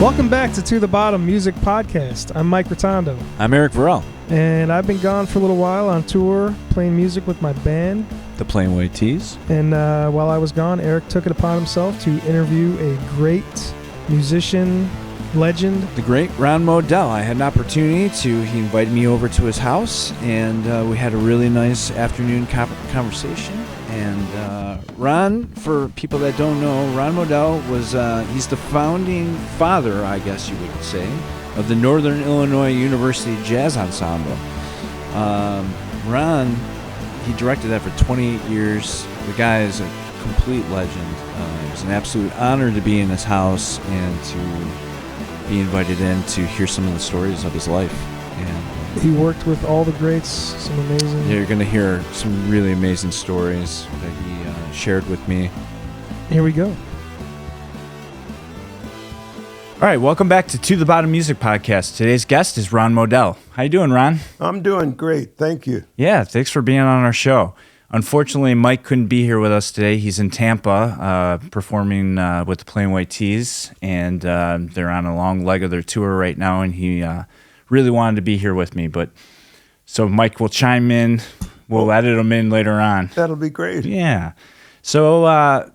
Welcome back to the Bottom Music Podcast. I'm Mike Rotondo. I'm Eric Varell. And I've been gone for a little while on tour, playing music with my band, The Plain White Tees. And while I was gone, Eric took it upon himself to interview a great musician, legend. The great Ron Modell. I had an opportunity he invited me over to his house, and we had a really nice afternoon conversation. And Ron, for people that don't know, Ron Modell he's the founding father, I guess you would say, of the Northern Illinois University Jazz Ensemble. Ron, he directed that for 28 years. The guy is a complete legend. It was an absolute honor to be in his house and to be invited in to hear some of the stories of his life. And he worked with all the greats, some amazing... Yeah, you're going to hear some really amazing stories that he shared with me. Here we go. All right, welcome back to the Bottom Music Podcast. Today's guest is Ron Modell. How you doing, Ron? I'm doing great, thank you. Yeah, thanks for being on our show. Unfortunately, Mike couldn't be here with us today. He's in Tampa performing with the Plain White Tees, and they're on a long leg of their tour right now, and he really wanted to be here with me. So Mike will chime in. We'll edit him in later on. That'll be great. Yeah. So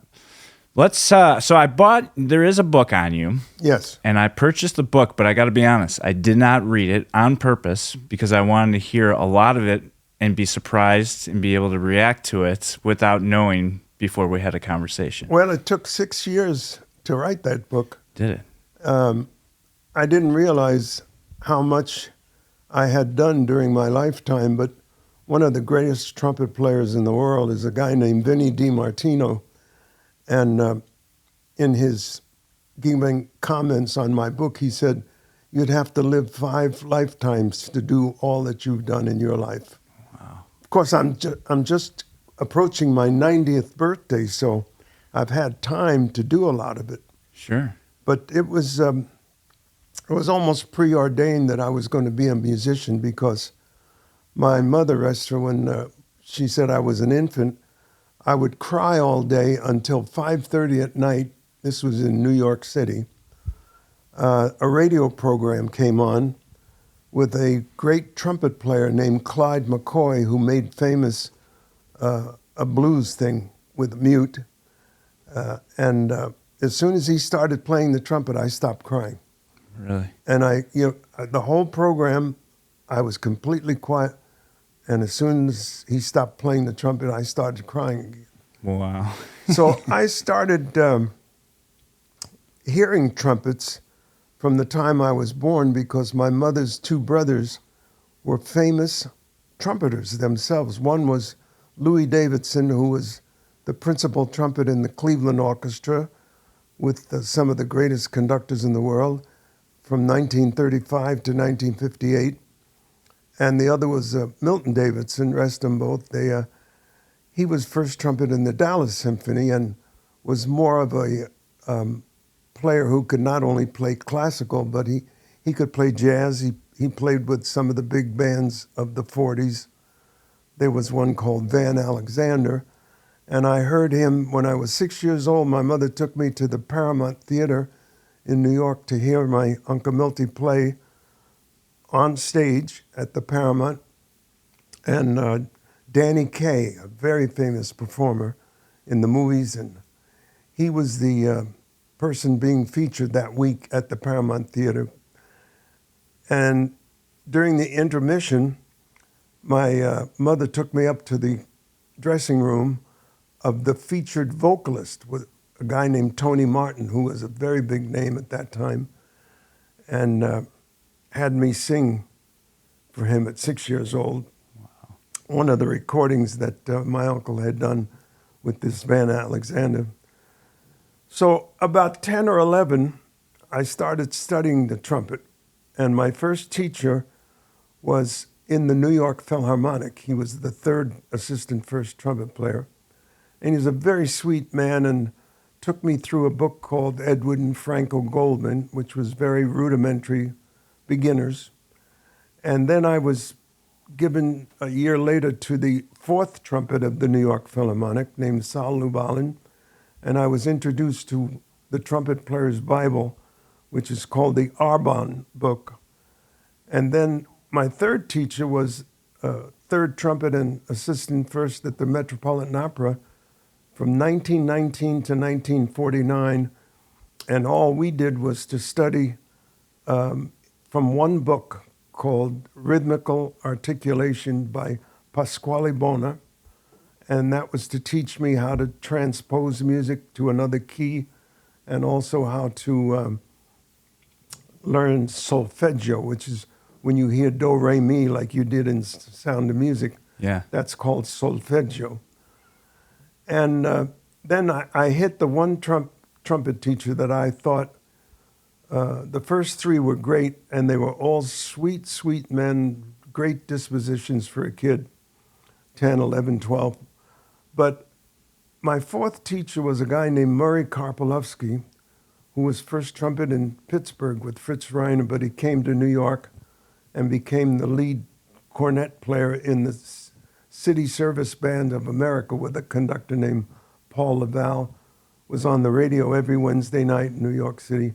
there is a book on you. Yes. And I purchased the book, but I got to be honest, I did not read it on purpose because I wanted to hear a lot of it and be surprised and be able to react to it without knowing before we had a conversation. Well, it took 6 years to write that book. Did it? I didn't realize how much I had done during my lifetime, but one of the greatest trumpet players in the world is a guy named Vinnie DiMartino. And in his giving comments on my book, he said, you'd have to live 5 lifetimes to do all that you've done in your life. Wow. Of course, I'm just approaching my 90th birthday, so I've had time to do a lot of it. Sure. But it was almost preordained that I was going to be a musician because my mother, Esther, when she said I was an infant, I would cry all day until 5:30 at night. This was in New York City. A radio program came on with a great trumpet player named Clyde McCoy, who made famous a blues thing with mute. And as soon as he started playing the trumpet, I stopped crying. Really? And the whole program, I was completely quiet. And as soon as he stopped playing the trumpet, I started crying again. Wow. So I started hearing trumpets from the time I was born because my mother's 2 brothers were famous trumpeters themselves. One was Louis Davidson, who was the principal trumpet in the Cleveland Orchestra with some of the greatest conductors in the world from 1935 to 1958. And the other was Milton Davidson, rest them both. He was first trumpet in the Dallas Symphony and was more of a player who could not only play classical, but he could play jazz. He played with some of the big bands of the 40s. There was one called Van Alexander. And I heard him when I was 6 years old. My mother took me to the Paramount Theater in New York to hear my Uncle Milty play on stage at the Paramount. And Danny Kaye, a very famous performer in the movies, and he was the person being featured that week at the Paramount Theater. And during the intermission, my mother took me up to the dressing room of the featured vocalist, with a guy named Tony Martin, who was a very big name at that time, and had me sing for him at 6 years old. Wow. One of the recordings that my uncle had done with this Van Alexander. So about 10 or 11, I started studying the trumpet, and my first teacher was in the New York Philharmonic. He was the 3rd assistant first trumpet player, and he's a very sweet man and took me through a book called Edward and Franco Goldman, which was very rudimentary beginners. And then I was given a year later to the 4th trumpet of the New York Philharmonic named Sal Lubalin, and I was introduced to the Trumpet Player's Bible, which is called the Arbonne book. And then my third teacher was third trumpet and assistant first at the Metropolitan Opera from 1919 to 1949. And all we did was to study from one book called Rhythmical Articulation by Pasquale Bona. And that was to teach me how to transpose music to another key and also how to learn solfeggio, which is when you hear do, re, mi, like you did in Sound of Music. Yeah. That's called solfeggio. And then I hit the one trumpet teacher that I thought, the first three were great, and they were all sweet, sweet men, great dispositions for a kid, 10, 11, 12. But my fourth teacher was a guy named Murray Karpolowski, who was first trumpet in Pittsburgh with Fritz Reiner, but he came to New York and became the lead cornet player in the City Service Band of America with a conductor named Paul Laval. Was on the radio every Wednesday night in New York City.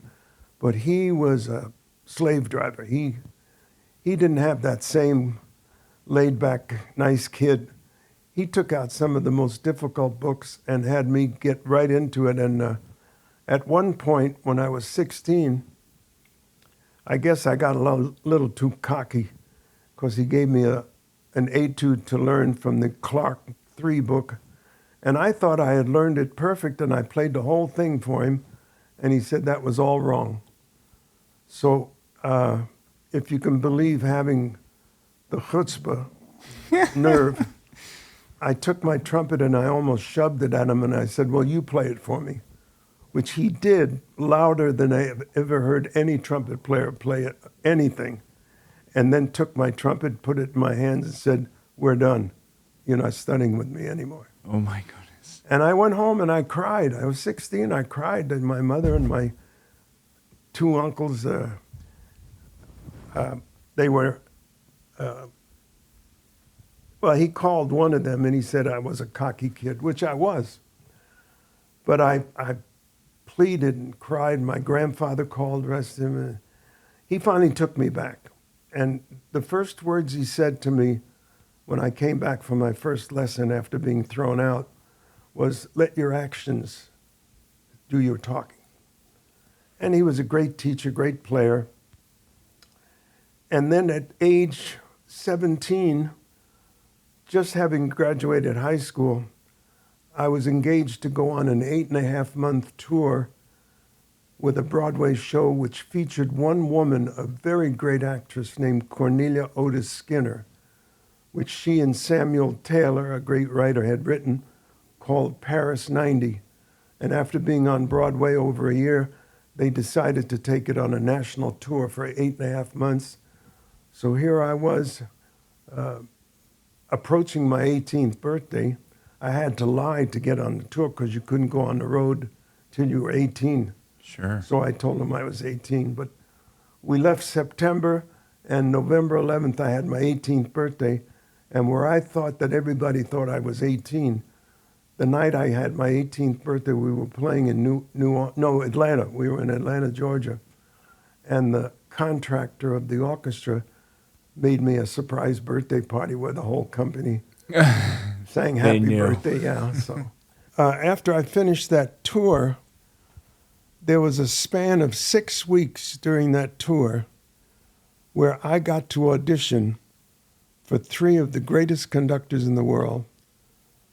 But he was a slave driver. He didn't have that same laid-back, nice kid. He took out some of the most difficult books and had me get right into it. And at one point, when I was 16, I guess I got a little too cocky because he gave me an etude to learn from the Clark 3 book. And I thought I had learned it perfect, and I played the whole thing for him. And he said that was all wrong. So if you can believe having the chutzpah nerve, I took my trumpet and I almost shoved it at him, and I said, well, you play it for me, which he did louder than I have ever heard any trumpet player play it, anything, and then took my trumpet, put it in my hands, and said, we're done. You're not studying with me anymore. Oh, my goodness. And I went home and I cried. I was 16. I cried, and my mother and my two uncles, they were... Well, he called one of them and he said I was a cocky kid, which I was. But I pleaded and cried. My grandfather called, rest him. And he finally took me back. And the first words he said to me when I came back from my first lesson after being thrown out was, let your actions do your talking. And he was a great teacher, great player. And then at age 17, just having graduated high school, I was engaged to go on an 8.5-month tour with a Broadway show which featured one woman, a very great actress named Cornelia Otis Skinner, which she and Samuel Taylor, a great writer, had written, called Paris 90. And after being on Broadway over a year, they decided to take it on a national tour for 8.5 months. So here I was, approaching my 18th birthday. I had to lie to get on the tour because you couldn't go on the road till you were 18. Sure. So I told them I was 18. But we left September, and November 11th, I had my 18th birthday. And where I thought that everybody thought I was 18, the night I had my 18th birthday, we were playing in Atlanta. We were in Atlanta, Georgia. And the contractor of the orchestra made me a surprise birthday party where the whole company sang happy birthday. Yeah. So after I finished that tour, there was a span of 6 weeks during that tour where I got to audition for 3 of the greatest conductors in the world.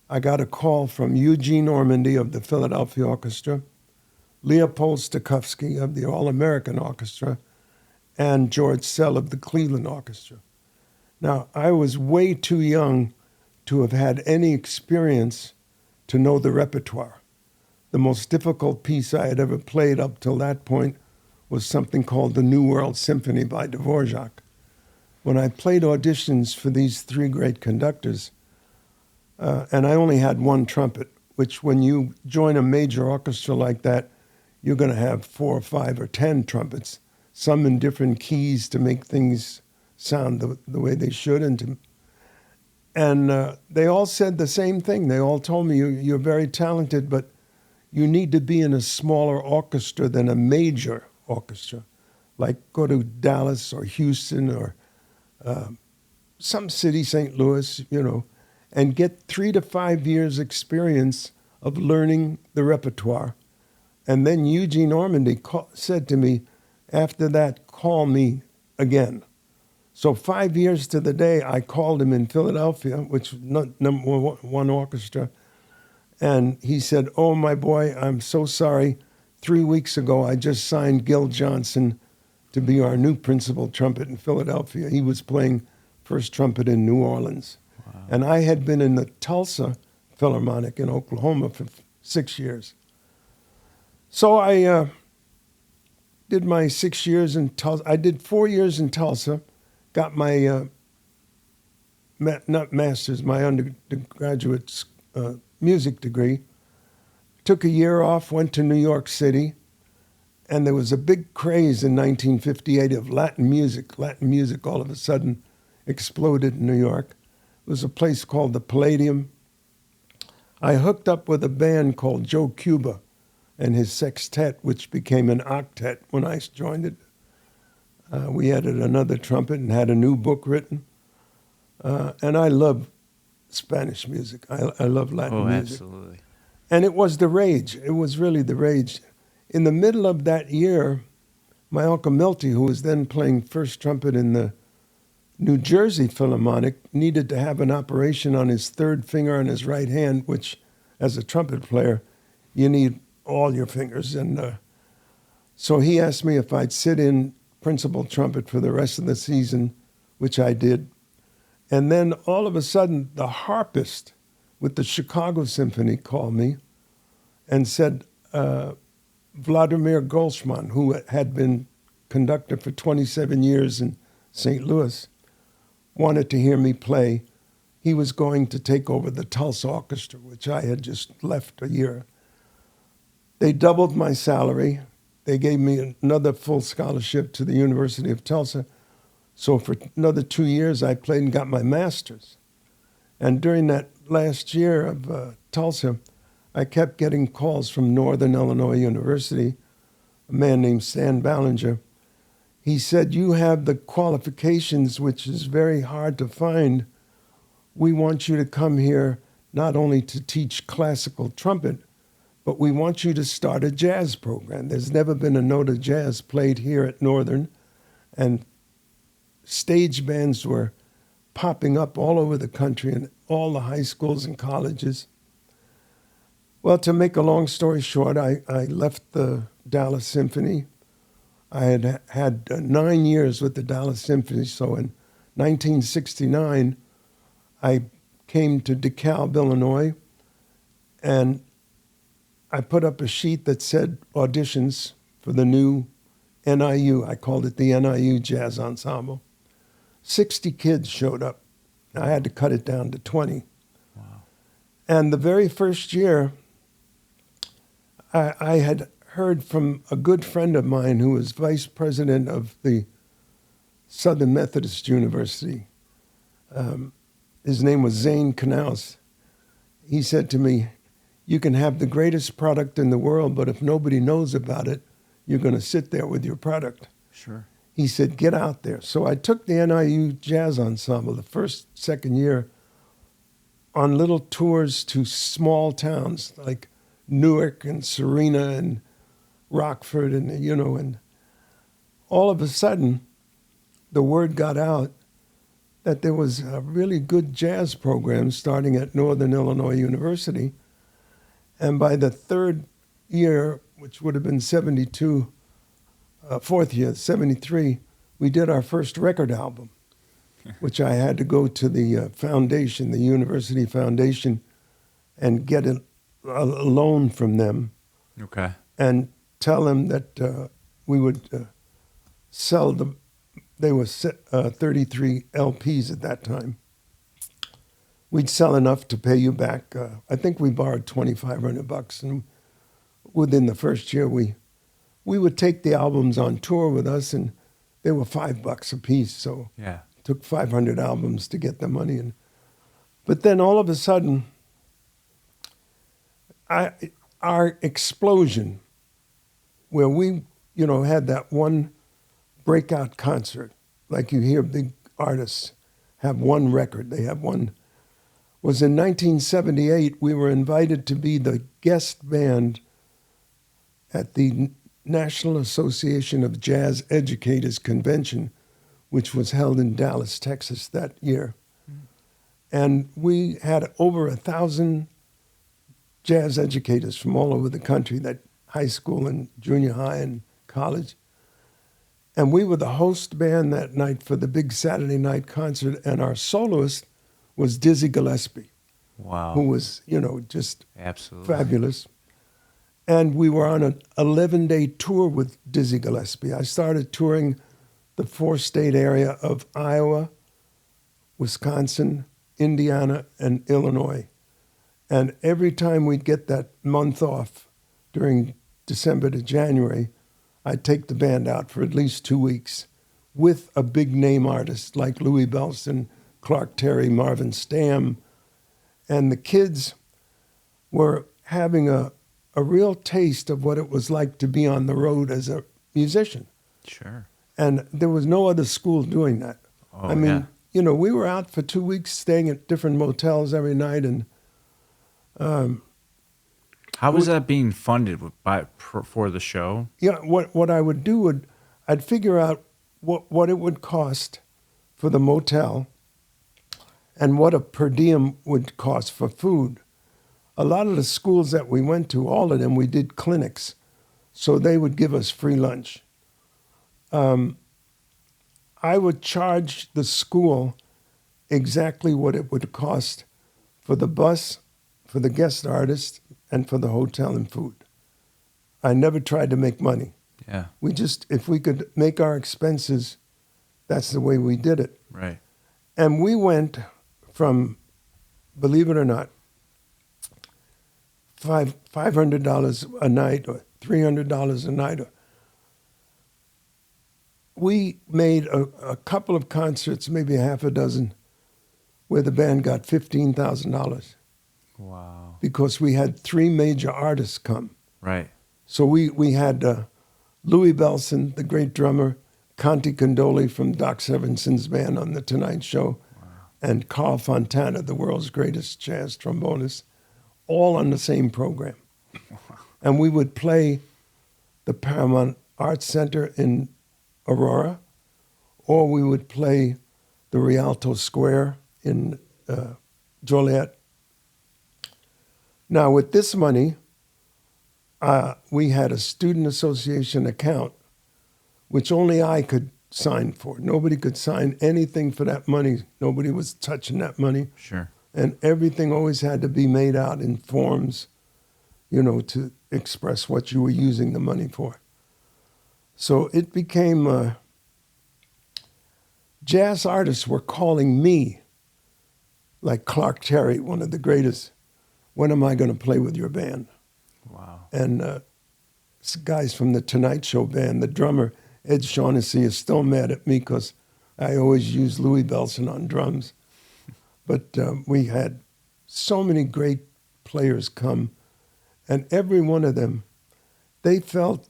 I got a call from Eugene Ormandy of the Philadelphia Orchestra, Leopold Stokowski of the All-American Orchestra, and George Sell of the Cleveland Orchestra. Now, I was way too young to have had any experience to know the repertoire. The most difficult piece I had ever played up till that point was something called the New World Symphony by Dvorak. When I played auditions for these 3 great conductors, and I only had one trumpet, which when you join a major orchestra like that, you're going to have 4 or 5 or 10 trumpets, some in different keys to make things sound the way they should. And they all said the same thing. They all told me, you're very talented, but you need to be in a smaller orchestra than a major orchestra, like go to Dallas or Houston or some city, St. Louis, and get 3 to 5 years experience of learning the repertoire. And then Eugene Ormandy said to me, after that, call me again. So 5 years to the day, I called him in Philadelphia, which was number one orchestra. And he said, oh, my boy, I'm so sorry. 3 weeks ago, I just signed Gil Johnson to be our new principal trumpet in Philadelphia. He was playing first trumpet in New Orleans. Wow. And I had been in the Tulsa Philharmonic in Oklahoma for 6 years. So I did my 6 years in Tulsa. I did 4 years in Tulsa, got my, not master's, my undergraduate music degree, took a year off, went to New York City, and there was a big craze in 1958 of Latin music. Latin music all of a sudden exploded in New York. It was a place called the Palladium. I hooked up with a band called Joe Cuba and his sextet, which became an octet when I joined it. We added another trumpet and had a new book written. And I love Spanish music. I love Latin music. Absolutely. And it was the rage. It was really the rage. In the middle of that year, my Uncle Milty, who was then playing first trumpet in the New Jersey Philharmonic, needed to have an operation on his third finger on his right hand, which, as a trumpet player, you need all your fingers. And so he asked me if I'd sit in principal trumpet for the rest of the season, which I did. And then all of a sudden, the harpist with the Chicago Symphony called me and said, Vladimir Golshman, who had been conductor for 27 years in St. Louis, wanted to hear me play. He was going to take over the Tulsa Orchestra, which I had just left a year. They doubled my salary. They gave me another full scholarship to the University of Tulsa. So for another 2 years, I played and got my master's. And during that last year of Tulsa, I kept getting calls from Northern Illinois University, a man named Stan Ballinger. He said, you have the qualifications, which is very hard to find. We want you to come here not only to teach classical trumpet, but we want you to start a jazz program. There's never been a note of jazz played here at Northern, and stage bands were popping up all over the country in all the high schools and colleges. Well, to make a long story short, I left the Dallas Symphony. I had 9 years with the Dallas Symphony, so in 1969, I came to DeKalb, Illinois, and I put up a sheet that said auditions for the new NIU. I called it the NIU Jazz Ensemble. 60 kids showed up. I had to cut it down to 20. Wow. And the very first year, I had heard from a good friend of mine who was vice president of the Southern Methodist University. His name was Zane Knaus. He said to me, you can have the greatest product in the world, but if nobody knows about it, you're going to sit there with your product. Sure. He said, get out there. So I took the NIU Jazz Ensemble the second year on little tours to small towns like Newark and Serena and Rockford and all of a sudden the word got out that there was a really good jazz program starting at Northern Illinois University. And by the third year, which would have been 72, fourth year, 73, we did our first record album, which I had to go to the foundation, the university foundation, and get a loan from them. Okay. And tell them that we would sell they were 33 LPs at that time. We'd sell enough to pay you back. I think we borrowed $2,500, and within the first year, we would take the albums on tour with us, and they were $5 a piece. So yeah, it took 500 albums to get the money in. But then all of a sudden, our explosion, where we had that one breakout concert, like you hear big artists have one record, they have one, was in 1978. We were invited to be the guest band at the National Association of Jazz Educators Convention, which was held in Dallas, Texas that year. And we had over 1,000 jazz educators from all over the country, that high school and junior high and college. And we were the host band that night for the big Saturday night concert, and our soloist was Dizzy Gillespie. Wow. Who was, just absolutely fabulous. And we were on an 11-day tour with Dizzy Gillespie. I started touring the 4-state area of Iowa, Wisconsin, Indiana, and Illinois. And every time we'd get that month off during December to January, I'd take the band out for at least 2 weeks with a big name artist like Louis Bellson, Clark Terry, Marvin Stamm. And the kids were having a real taste of what it was like to be on the road as a musician. Sure. And there was no other school doing that. Oh, I mean, we were out for 2 weeks staying at different motels every night. And how was that being funded for the show? Yeah, what I would do I'd figure out what it would cost for the motel and what a per diem would cost for food. A lot of the schools that we went to, all of them, we did clinics, so they would give us free lunch. I would charge the school exactly what it would cost for the bus, for the guest artist, and for the hotel and food. I never tried to make money. Yeah. We just, if we could make our expenses, that's the way we did it. Right. And we went from, believe it or not, $500 a night or $300 a night. We made a couple of concerts, maybe a half a dozen, where the band got $15,000. Wow. Because we had 3 major artists come. Right. So we had Louis Bellson, the great drummer, Conte Condoli from Doc Severinsen's band on The Tonight Show, wow, and Carl Fontana, the world's greatest jazz trombonist, all on the same program. Wow. And we would play the Paramount Arts Center in Aurora, or we would play the Rialto Square in Joliet. Now, with this money, we had a student association account, which only I could sign for. Nobody could sign anything for that money. Nobody was touching that money. Sure. And everything always had to be made out in forms, to express what you were using the money for. So it became, jazz artists were calling me, like Clark Terry, one of the greatest, when am I going to play with your band? Wow. And guys from the Tonight Show band, the drummer, Ed Shaughnessy, is still mad at me because I always use Louis Bellson on drums. But we had so many great players come, and every one of them, they felt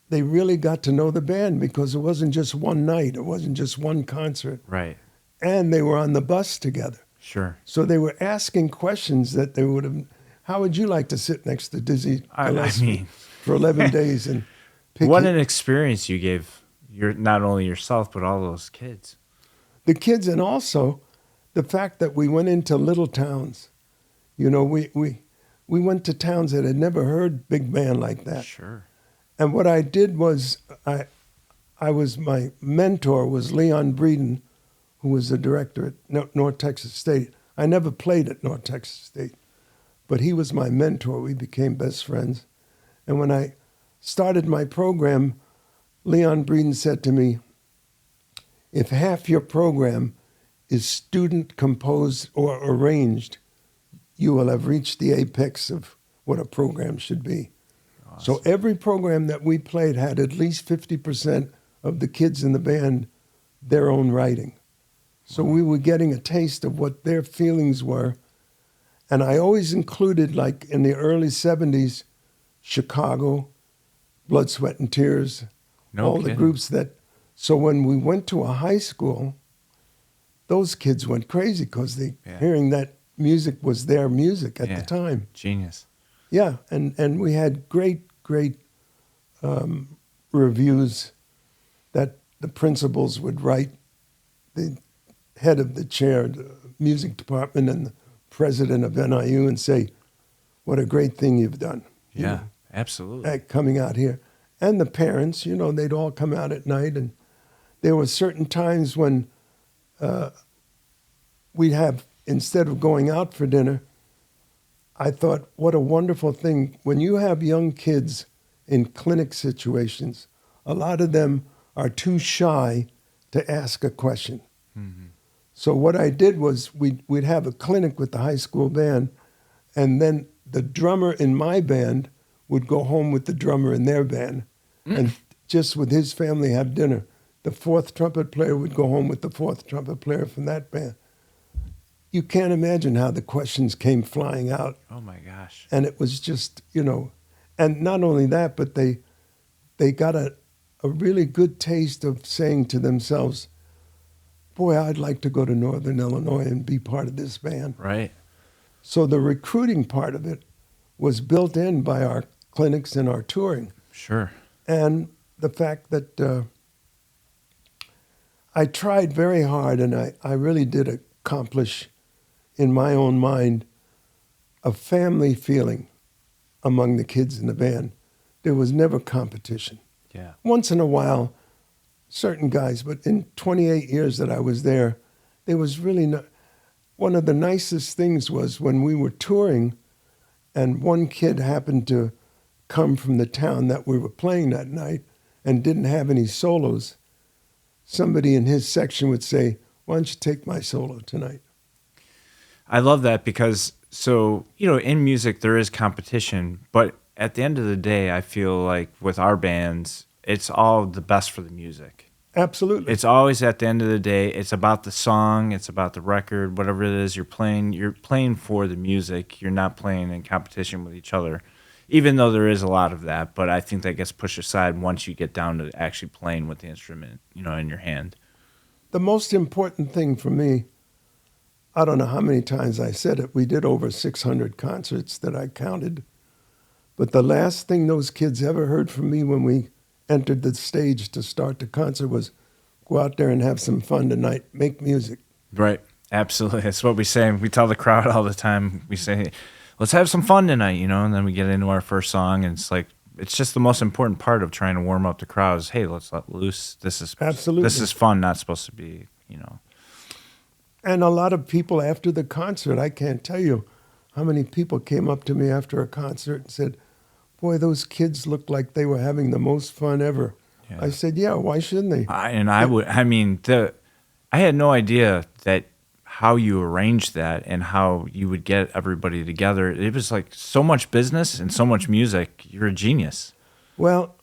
they really got to know the band because it wasn't just one night, it wasn't just one concert. Right. And they were on the bus together. Sure. So they were asking questions that they would have. How would you like to sit next to Dizzy Gillespie for 11 days and pick what an experience you gave not only yourself but all those kids. The kids, and also the fact that we went into little towns. We went to towns that had never heard big band like that. Sure. And what I did was my mentor was Leon Breeden, who was the director at North Texas State. I never played at North Texas State, but he was my mentor. We became best friends. And when I started my program, Leon Breeden said to me, if half your program is student composed or arranged, you will have reached the apex of what a program should be. Awesome. So every program that we played had at least 50% of the kids in the band their own writing. So we were getting a taste of what their feelings were. And I always included, like in the early 70s, Chicago, Blood, Sweat, and Tears, No all kidding. the groups that. So when we went to a high school, those kids went crazy because hearing that music was their music at the time. Genius. Yeah, and we had great reviews that the principals would write, the head of the chair, the music department, and the president of NIU, and say, what a great thing you've done. Yeah, absolutely. Coming out here. And the parents, they'd all come out at night, and there were certain times when we'd have, instead of going out for dinner, I thought, what a wonderful thing. When you have young kids in clinic situations, a lot of them are too shy to ask a question. Mm-hmm. So what I did was we'd have a clinic with the high school band, and then the drummer in my band would go home with the drummer in their band, and just with his family have dinner. The fourth trumpet player would go home with the fourth trumpet player from that band. You can't imagine how the questions came flying out. Oh my gosh. And it was just, and not only that, but they got a really good taste of saying to themselves, boy, I'd like to go to Northern Illinois and be part of this band. Right. So the recruiting part of it was built in by our clinics and our touring. Sure. And the fact that I tried very hard, and I really did accomplish in my own mind a family feeling among the kids in the band. There was never competition. Yeah. Once in a while, certain guys, but in 28 years that I was there was really not. One of the nicest things was when we were touring and one kid happened to come from the town that we were playing that night and didn't have any solos, somebody in his section would say, why don't you take my solo tonight? I love that because, in music there is competition, but at the end of the day, I feel like with our bands, it's all the best for the music. Absolutely. It's always at the end of the day, it's about the song, it's about the record, whatever it is you're playing for the music. You're not playing in competition with each other, even though there is a lot of that, but I think that gets pushed aside once you get down to actually playing with the instrument, in your hand. The most important thing for me, I don't know how many times I said it, we did over 600 concerts that I counted, but the last thing those kids ever heard from me when we entered the stage to start the concert was, go out there and have some fun tonight, make music. Right, absolutely. That's what we say. We tell the crowd all the time, we say, let's have some fun tonight, and then we get into our first song, and it's just the most important part of trying to warm up the crowd is, hey, let's let loose. This is fun, not supposed to be, And a lot of people after the concert, I can't tell you how many people came up to me after a concert and said, boy, those kids looked like they were having the most fun ever. Yeah. I said, yeah, why shouldn't they? I had no idea that how you arranged that and how you would get everybody together. It was like so much business and so much music. You're a genius. Well,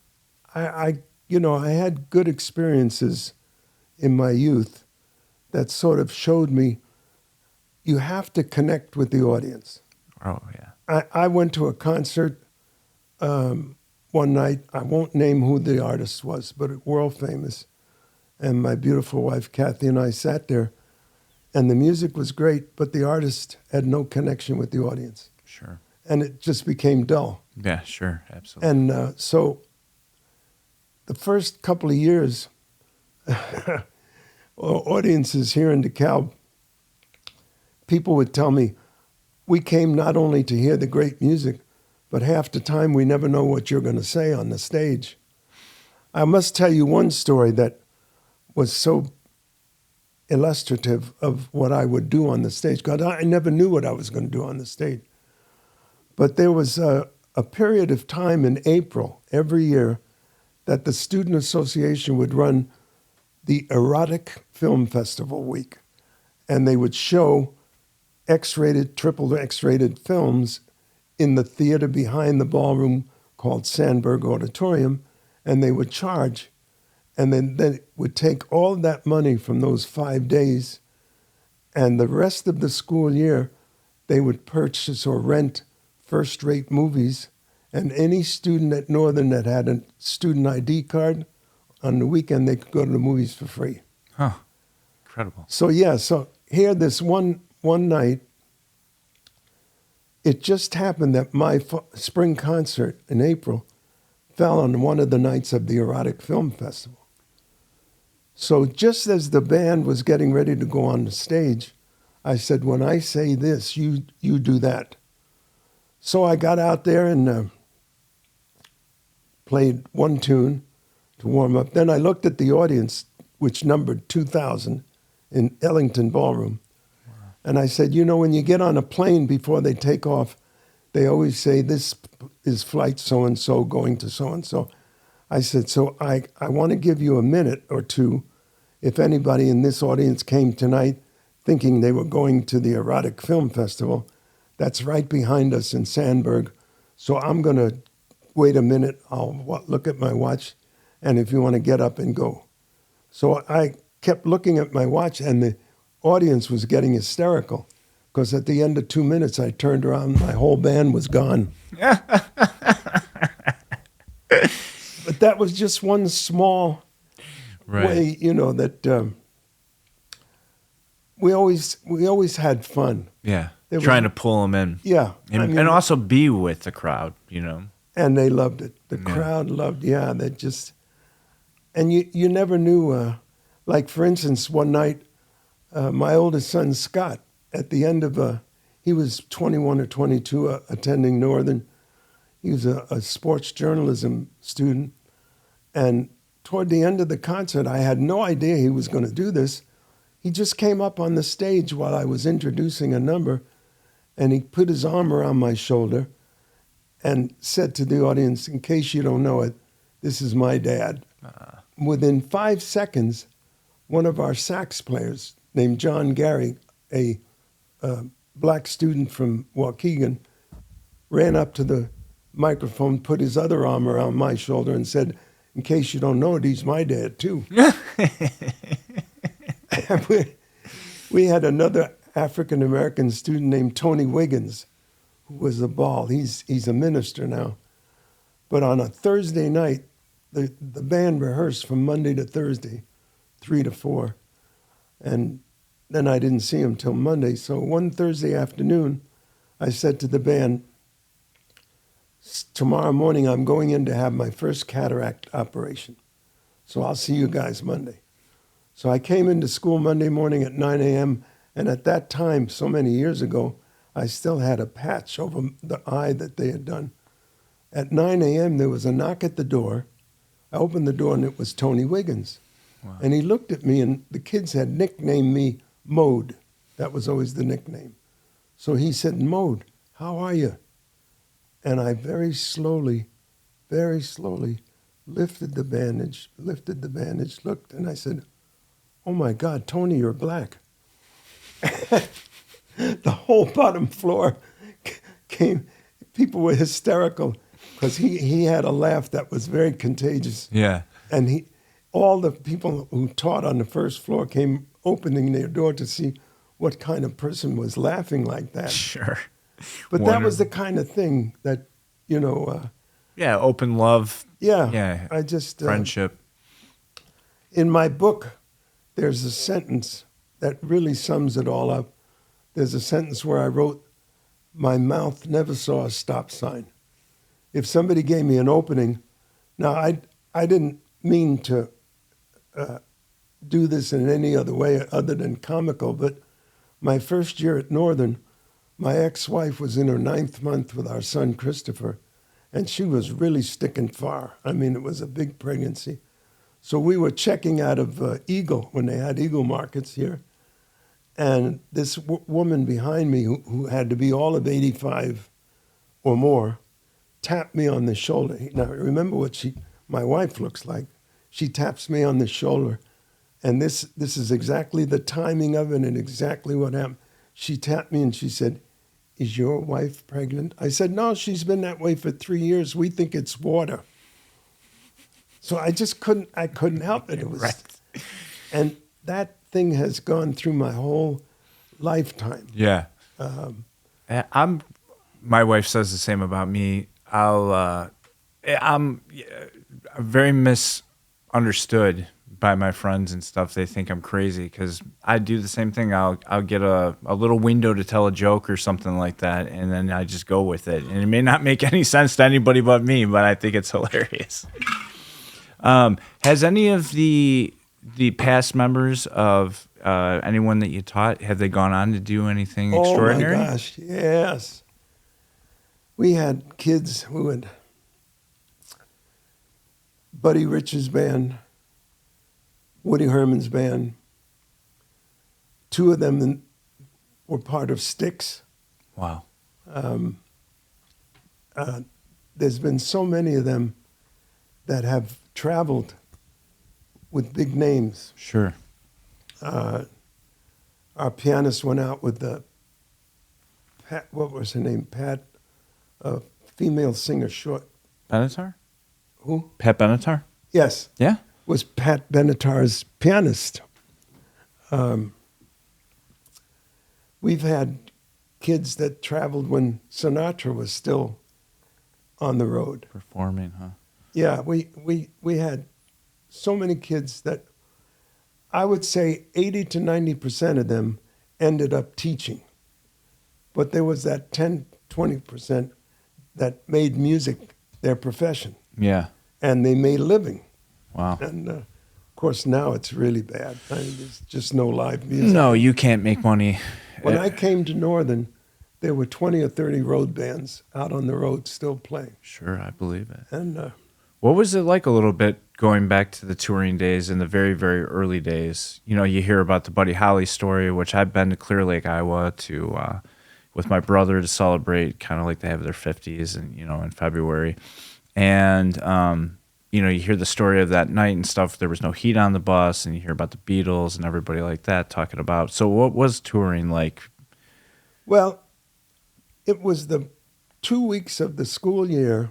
I had good experiences in my youth that sort of showed me you have to connect with the audience. Oh, yeah. I went to a concert one night. I won't name who the artist was, but world famous. And my beautiful wife, Kathy, and I sat there, and the music was great, but the artist had no connection with the audience. Sure. And it just became dull. Yeah, sure, absolutely. And so the first couple of years, audiences here in DeKalb, people would tell me, we came not only to hear the great music, but half the time we never know what you're going to say on the stage. I must tell you one story that was so illustrative of what I would do on the stage, because I never knew what I was going to do on the stage. But there was a period of time in April every year that the Student Association would run the Erotic Film Festival week, and they would show X-rated, triple X-rated films in the theater behind the ballroom called Sandberg Auditorium, and they would charge. And then they would take all that money from those 5 days, and the rest of the school year, they would purchase or rent first-rate movies And any student at Northern that had a student ID card, on the weekend they could go to the movies for free. Huh. Incredible. So yeah, so here this one night, it just happened that my spring concert in April fell on one of the nights of the Erotic Film Festival. So just as the band was getting ready to go on the stage, I said, when I say this, you do that. So I got out there and played one tune to warm up. Then I looked at the audience, which numbered 2,000 in Ellington Ballroom. Wow. And I said, you know, when you get on a plane before they take off, they always say, this is flight so-and-so going to so-and-so. I said, so I want to give you a minute or two if anybody in this audience came tonight thinking they were going to the Erotic Film Festival. That's right behind us in Sandburg. So I'm going to wait a minute. I'll look at my watch, and if you want to get up and go. So I kept looking at my watch, and the audience was getting hysterical because at the end of 2 minutes, I turned around, my whole band was gone. But that was just one small way, you know, that we always had fun. Yeah, trying to pull them in. Yeah. And also be with the crowd, you know. And they loved it. The crowd loved, they just, and you never knew, like for instance, one night, my oldest son, Scott, at the end of, he was 21 or 22 attending Northern. He was a sports journalism student. And toward the end of the concert, I had no idea he was going to do this. He just came up on the stage while I was introducing a number, and he put his arm around my shoulder and said to the audience, in case you don't know it, this is my dad. Within 5 seconds, one of our sax players named John Gary, a black student from Waukegan, ran up to the microphone, put his other arm around my shoulder and said, in case you don't know it, he's my dad too. We had another African-American student named Tony Wiggins, who was a ball. He's a minister now. But on a Thursday night, the band rehearsed from Monday to Thursday, 3 to 4. And then I didn't see him till Monday. So one Thursday afternoon, I said to the band, tomorrow morning I'm going in to have my first cataract operation. So I'll see you guys Monday. So I came into school Monday morning at 9 a.m. And at that time, so many years ago, I still had a patch over the eye that they had done. At 9 a.m., there was a knock at the door. I opened the door, and it was Tony Wiggins. Wow. And he looked at me, and the kids had nicknamed me Mode. That was always the nickname. So he said, Mode, how are you? And I very slowly lifted the bandage, looked, and I said, oh, my God, Tony, you're black. The whole bottom floor came. People were hysterical because he had a laugh that was very contagious. Yeah. And all the people who taught on the first floor came opening their door to see what kind of person was laughing like that. Sure. But that was the kind of thing that, you know. Open love. Yeah. Yeah. I just. Friendship. In my book, there's a sentence that really sums it all up. There's a sentence where I wrote, my mouth never saw a stop sign. If somebody gave me an opening, now I didn't mean to do this in any other way other than comical, but my first year at Northern, my ex-wife was in her 9th month with our son, Christopher, and she was really sticking far. I mean, it was a big pregnancy. So we were checking out of Eagle, when they had Eagle markets here, and this woman behind me, who had to be all of 85 or more, tapped me on the shoulder. Now, remember what my wife looks like. She taps me on the shoulder, and this is exactly the timing of it and exactly what happened. She tapped me and she said, is your wife pregnant? I said, no, she's been that way for 3 years. We think it's water. So I couldn't help it. It was, right. And that thing has gone through my whole lifetime. Yeah. My wife says the same about me. I'm very misunderstood by my friends and stuff. They think I'm crazy because I do the same thing. I'll get a little window to tell a joke or something like that, and then I just go with it. And it may not make any sense to anybody but me, but I think it's hilarious. Has any of the past members of anyone that you taught, have they gone on to do anything extraordinary? Oh my gosh, yes. We had kids who had Buddy Rich's band, Woody Herman's band. Two of them were part of Styx. Wow. There's been so many of them that have traveled with big names. Sure. Our pianist went out with Pat, what was her name? Pat, a female singer, short. Benatar? Who? Pat Benatar? Yes. Yeah. Was Pat Benatar's pianist. We've had kids that traveled when Sinatra was still on the road. Performing, huh? Yeah, we had so many kids that I would say 80 to 90% of them ended up teaching. But there was that 10, 20% that made music their profession. Yeah. And they made a living. Wow. And of course, now it's really bad. I mean, there's just no live music. No, you can't make money. When I came to Northern, there were 20 or 30 road bands out on the road still playing. Sure, I believe it. And what was it like a little bit going back to the touring days in the very, very early days? You know, you hear about the Buddy Holly story, which I've been to Clear Lake, Iowa, to with my brother to celebrate, kind of like they have their 50s, and in February. And you hear the story of that night and stuff. There was no heat on the bus, and you hear about the Beatles and everybody like that talking about. So, what was touring like? Well, it was the 2 weeks of the school year.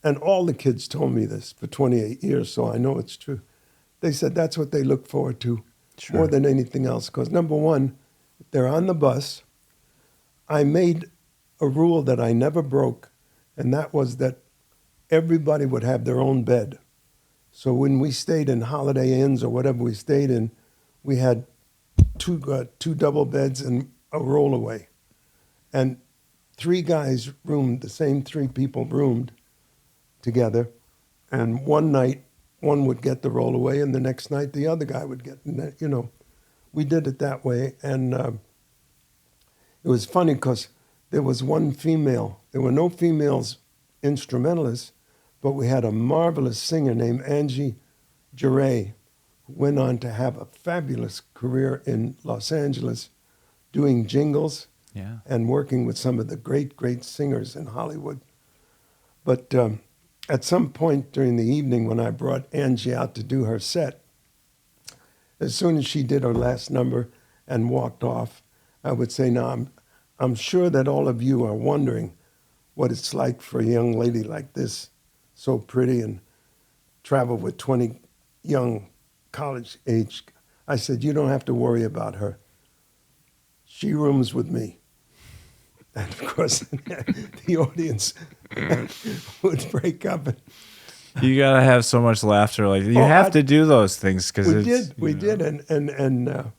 And all the kids told me this for 28 years, so I know it's true. They said that's what they look forward to more than anything else. Because number one, they're on the bus. I made a rule that I never broke, and that was that everybody would have their own bed. So when we stayed in Holiday Inns or whatever we stayed in, we had two double beds and a rollaway. And three guys roomed, the same three people roomed together, and one night one would get the rollaway, and the next night the other guy would get. We did it that way, and it was funny because there was one female. There were no females instrumentalists, but we had a marvelous singer named Angie Geray, who went on to have a fabulous career in Los Angeles, doing jingles and working with some of the great, great singers in Hollywood. But at some point during the evening when I brought Angie out to do her set, as soon as she did her last number and walked off, I would say, now, I'm sure that all of you are wondering what it's like for a young lady like this, so pretty, and travel with 20 young college-age. I said, you don't have to worry about her. She rooms with me. And of course, the audience would break up. You gotta have so much laughter. Like you have to do those things because we did, and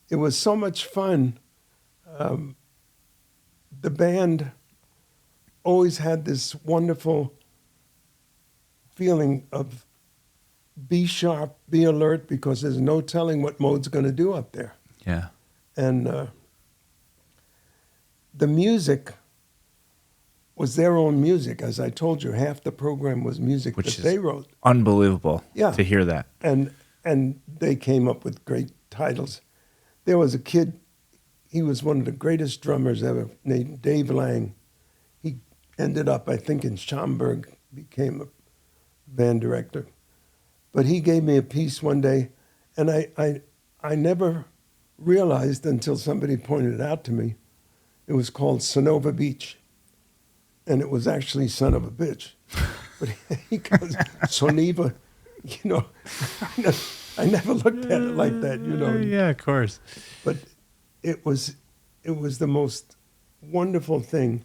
it was so much fun. The band always had this wonderful feeling of be sharp, be alert, because there's no telling what Mode's going to do up there. Yeah, and the music was their own music. As I told you, half the program was music that they wrote. Unbelievable to hear that. And they came up with great titles. There was a kid, he was one of the greatest drummers ever, named Dave Lang. He ended up, I think, in Schaumburg, became a band director. But he gave me a piece one day, and I never realized until somebody pointed it out to me. It was called Sonova Beach, and it was actually son of a bitch. But he goes, Soneva, I never looked at it like that, Yeah, of course. But it was the most wonderful thing.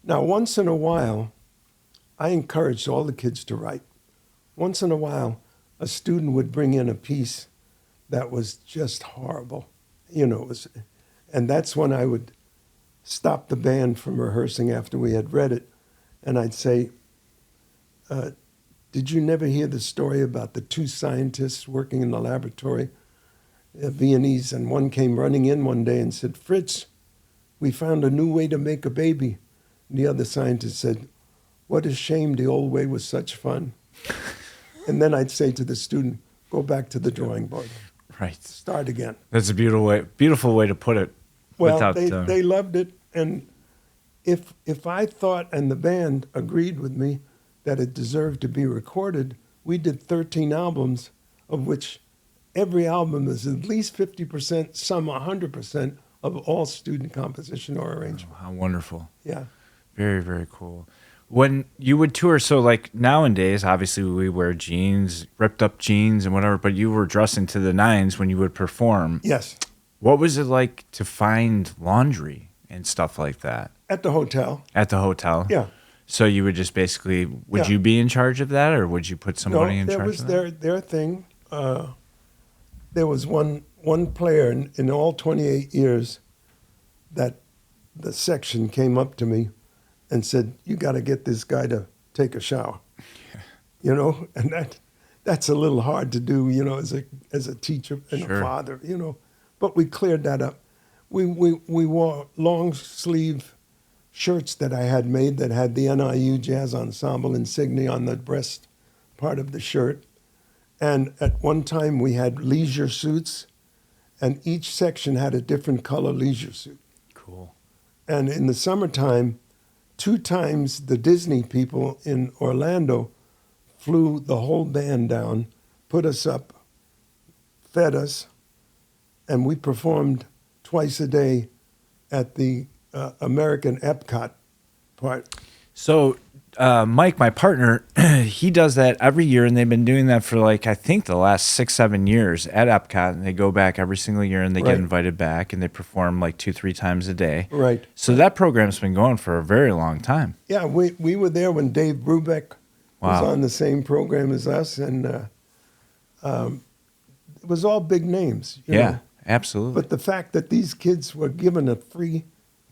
Now, once in a while, I encouraged all the kids to write. Once in a while, a student would bring in a piece that was just horrible. And that's when I would stop the band from rehearsing after we had read it. And I'd say, did you never hear the story about the two scientists working in the laboratory, Viennese, and one came running in one day and said, "Fritz, we found a new way to make a baby." And the other scientist said, "What a shame, the old way was such fun." And then I'd say to the student, "Go back to the drawing board. Right. Start again." That's a beautiful way to put it. Well, they loved it. And if I thought, and the band agreed with me, that it deserved to be recorded, we did 13 albums, of which every album is at least 50%, some 100% of all student composition or arrangement. Oh, how wonderful. Yeah. Very, very cool. When you would tour, so like nowadays, obviously we wear jeans, ripped up jeans and whatever, but you were dressing to the nines when you would perform. Yes. What was it like to find laundry and stuff like that? At the hotel. At the hotel? Yeah. So you would just basically, would Yeah. you be in charge of that, or would you put somebody in charge was of that? their thing. There was one player in all 28 years that the section came up to me and said, "You got to get this guy to take a shower." And that's a little hard to do, as a teacher and Sure. a father, But we cleared that up. We wore long sleeve shirts that I had made that had the NIU Jazz Ensemble insignia on the breast part of the shirt. And at one time we had leisure suits, and each section had a different color leisure suit. Cool. And in the summertime, 2 times the Disney people in Orlando flew the whole band down, put us up, fed us, and we performed twice a day at the American Epcot part. So Mike, my partner, he does that every year, and they've been doing that for I think the last 6-7 years at Epcot, and they go back every single year and they Right. get invited back, and they perform 2-3 times a day. Right. So that program's been going for a very long time. Yeah, we were there when Dave Brubeck was Wow. on the same program as us, and it was all big names. you Yeah, know. absolutely. But the fact that these kids were given a free,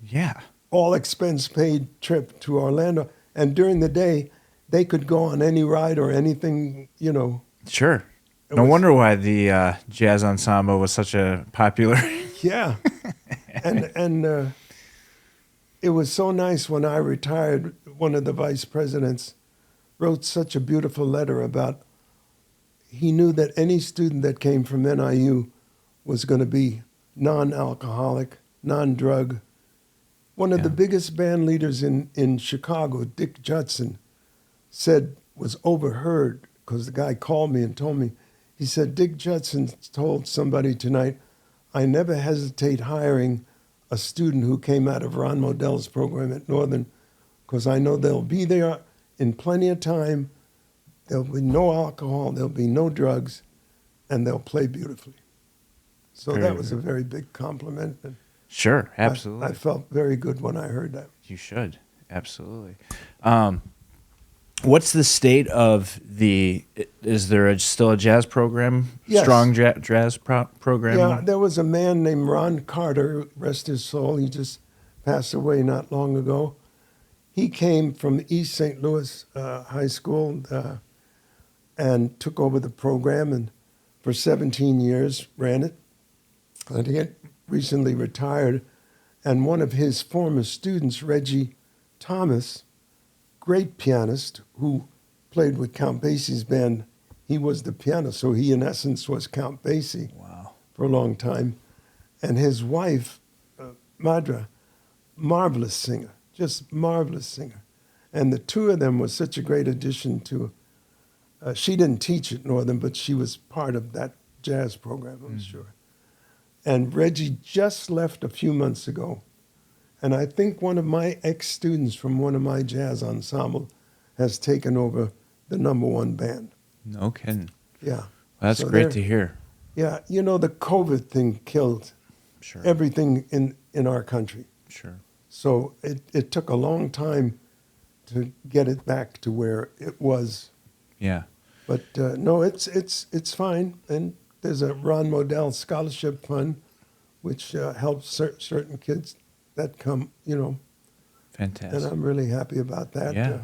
yeah. all expense paid trip to Orlando, and during the day, they could go on any ride or anything, Sure. It No was- wonder why the jazz ensemble was such a popular. Yeah. and it was so nice when I retired, one of the vice presidents wrote such a beautiful letter about, he knew that any student that came from NIU was going to be non-alcoholic, non-drug. One of the biggest band leaders in Chicago, Dick Judson, was overheard, because the guy called me and told me, he said, "Dick Judson told somebody tonight, I never hesitate hiring a student who came out of Ron Modell's program at Northern, because I know they'll be there in plenty of time, there'll be no alcohol, there'll be no drugs, and they'll play beautifully." So Very that was a good. very big compliment. And Sure, absolutely. I felt very good when I heard that. You should. Absolutely. What's the state of is there still a jazz program? Yes. Strong jazz program? Yeah, there was a man named Ron Carter, rest his soul. He just passed away not long ago. He came from East St. Louis High School and took over the program, and for 17 years ran it. And he had recently retired. And one of his former students, Reggie Thomas, great pianist who played with Count Basie's band, he was the pianist. So he, in essence, was Count Basie. Wow. For a long time. And his wife, Madra, marvelous singer, just marvelous singer. And the two of them was such a great addition to, she didn't teach at Northern, but she was part of that jazz program, I'm sure. And Reggie just left a few months ago. And I think one of my ex-students from one of my jazz ensemble has taken over the #1 band. No kidding. Yeah. Well, that's So great they're- to hear. Yeah, the COVID thing killed Sure. everything in our country. Sure. So it took a long time to get it back to where it was. Yeah. But no, it's fine. And there's a Ron Modell Scholarship Fund, which helps certain kids that come, Fantastic. and I'm really happy about that. Yeah.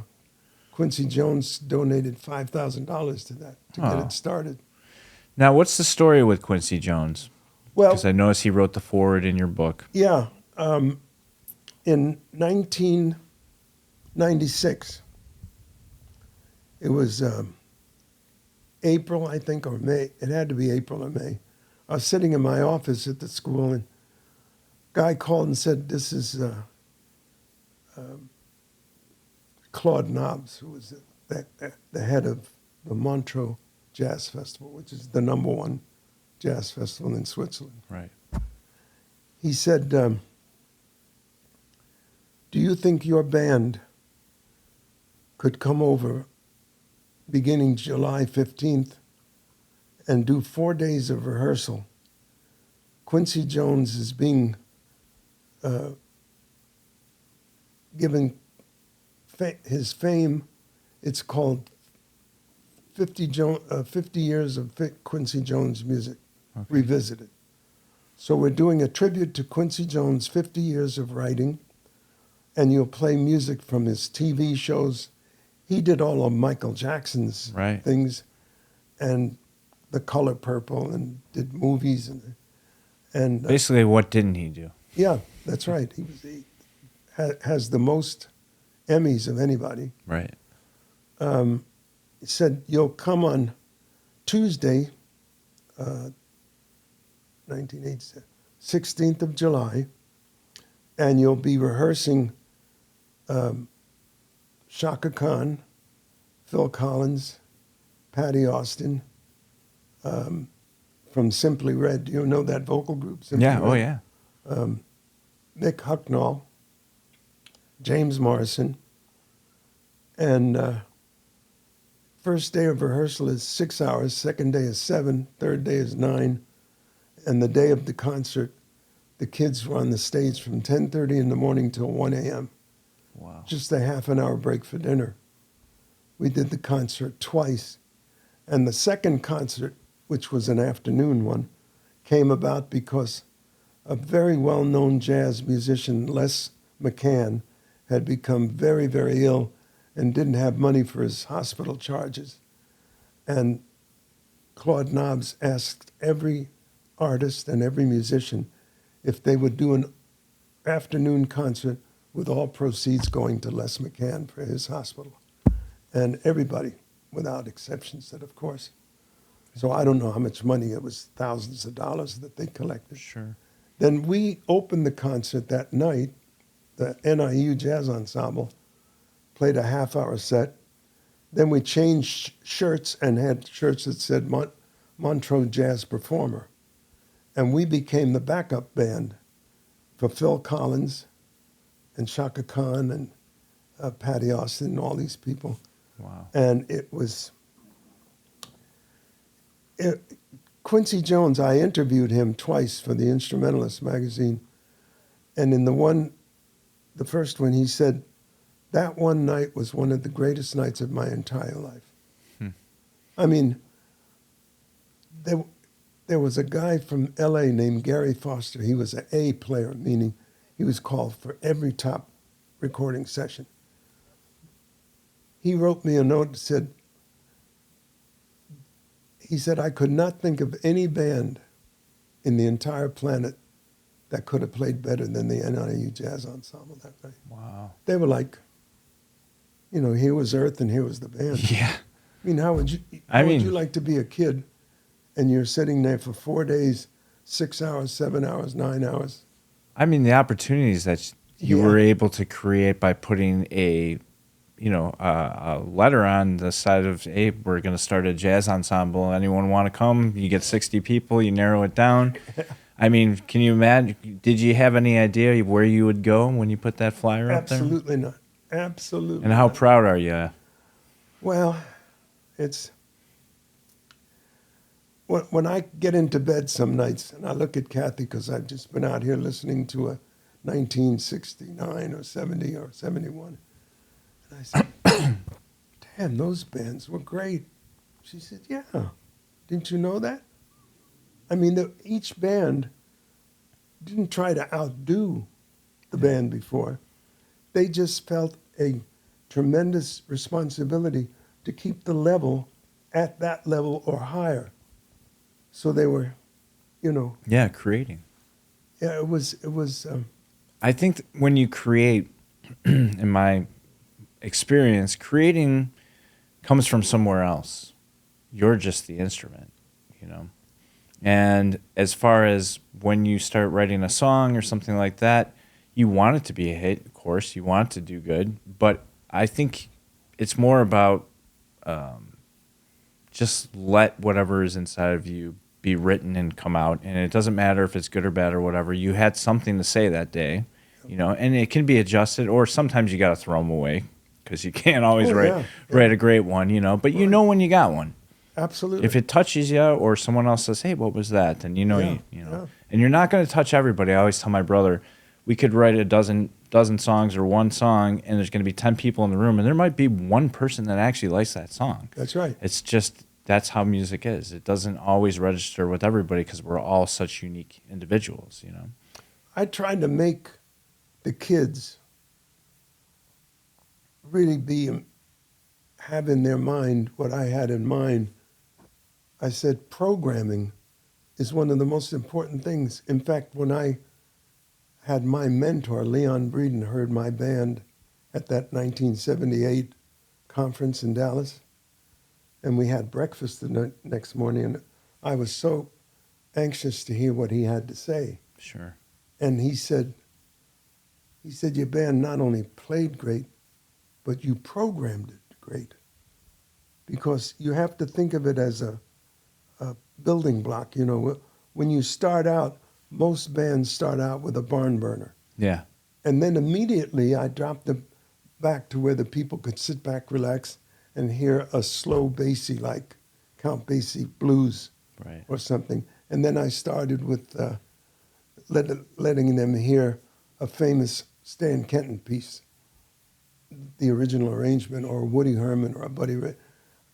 Quincy Jones donated $5,000 to that to get it started. Now, what's the story with Quincy Jones? Well, Because I noticed he wrote the foreword in your book. yeah. In 1996, it was April, I think, or May. It had to be April or May. I was sitting in my office at the school, and a guy called and said, "This is Claude Nobbs, who was the head of the Montreux Jazz Festival, which is the #1 jazz festival in Switzerland." Right. He said, "Do you think your band could come over beginning July 15th and do 4 days of rehearsal? Quincy Jones is being given his fame. It's called 50 Years of Quincy Jones Music Revisited. So we're doing a tribute to Quincy Jones' 50 years of writing, and you'll play music from his TV shows. He did all of Michael Jackson's things, and The Color Purple, and did movies, and basically, what didn't he do? Yeah, that's right. He has the most Emmys of anybody. Right. He said, "You'll come on Tuesday, 1987, 16th of July, and you'll be rehearsing Shaka Khan, Phil Collins, Patty Austin, from Simply Red." Do you know that vocal group? Simply Yeah, Red? oh yeah. Mick Hucknall, James Morrison, and first day of rehearsal is 6 hours, second day is 7, third day is 9, and the day of the concert, the kids were on the stage from 10:30 in the morning till 1 a.m. Wow. Just a half an hour break for dinner. We did the concert twice, and the second concert, which was an afternoon one, came about because a very well-known jazz musician, Les McCann, had become very, very ill and didn't have money for his hospital charges. And Claude Nobbs asked every artist and every musician if they would do an afternoon concert with all proceeds going to Les McCann for his hospital. And everybody, without exception, said, of course. So I don't know how much money, it was thousands of dollars that they collected. Sure. Then we opened the concert that night. The NIU Jazz Ensemble played a half-hour set. Then we changed shirts and had shirts that said Montreux Jazz Performer. And we became the backup band for Phil Collins and Shaka Khan and Patty Austin and all these people. Wow. And it was... Quincy Jones, I interviewed him twice for the Instrumentalist magazine. And in the first one, he said, that one night was one of the greatest nights of my entire life. I mean, there was a guy from LA named Gary Foster. He was an A player, meaning he was called for every top recording session. He wrote me a note that said, I could not think of any band in the entire planet that could have played better than the NIU Jazz Ensemble that night. Wow. They were like, here was Earth and here was the band. Yeah. I mean, how would you like to be a kid and you're sitting there for 4 days, 6 hours, 7 hours, 9 hours? I mean, the opportunities that you were able to create by putting a letter on the side of, hey, we're going to start a jazz ensemble. Anyone want to come? You get 60 people, you narrow it down. I mean, can you imagine? Did you have any idea where you would go when you put that flyer up there? Absolutely not. Absolutely. And how proud are you? Well, it's... When I get into bed some nights and I look at Kathy, because I've just been out here listening to a 1969 or 70 or 71. And I said, damn, those bands were great. She said, yeah. Didn't you know that? I mean, each band didn't try to outdo the band before. They just felt a tremendous responsibility to keep the level at that level or higher. So they were, you know. Yeah, creating. Yeah, it was. I think when you create, in my experience, creating comes from somewhere else. You're just the instrument, you know. And as far as when you start writing a song or something like that, you want it to be a hit, of course. You want it to do good. But I think it's more about just let whatever is inside of you be written and come out. And it doesn't matter if it's good or bad or whatever. You had something to say that day, you know, and it can be adjusted, or sometimes you got to throw them away because you can't always write a great one, you know. But you know when you got one. Absolutely. If it touches you, or someone else says, "Hey, what was that?" then you know, you know. Yeah. And you're not going to touch everybody. I always tell my brother, we could write a dozen songs or one song, and there's going to be 10 people in the room, and there might be one person that actually likes that song. That's right. It's just that's how music is. It doesn't always register with everybody because we're all such unique individuals, you know. I tried to make the kids really have in their mind what I had in mind. I said programming is one of the most important things. In fact, when I had my mentor, Leon Breeden, heard my band at that 1978 conference in Dallas, and we had breakfast the next morning, and I was so anxious to hear what he had to say. Sure. And he said, your band not only played great, but you programmed it great. Because you have to think of it as a building block. You know, when you start out, most bands start out with a barn burner. Yeah. And then immediately I dropped them back to where the people could sit back, relax, and hear a slow bassy, like Count Basie blues or something. And then I started with letting them hear a famous Stan Kenton piece, the original arrangement, or Woody Herman or a Buddy Ray.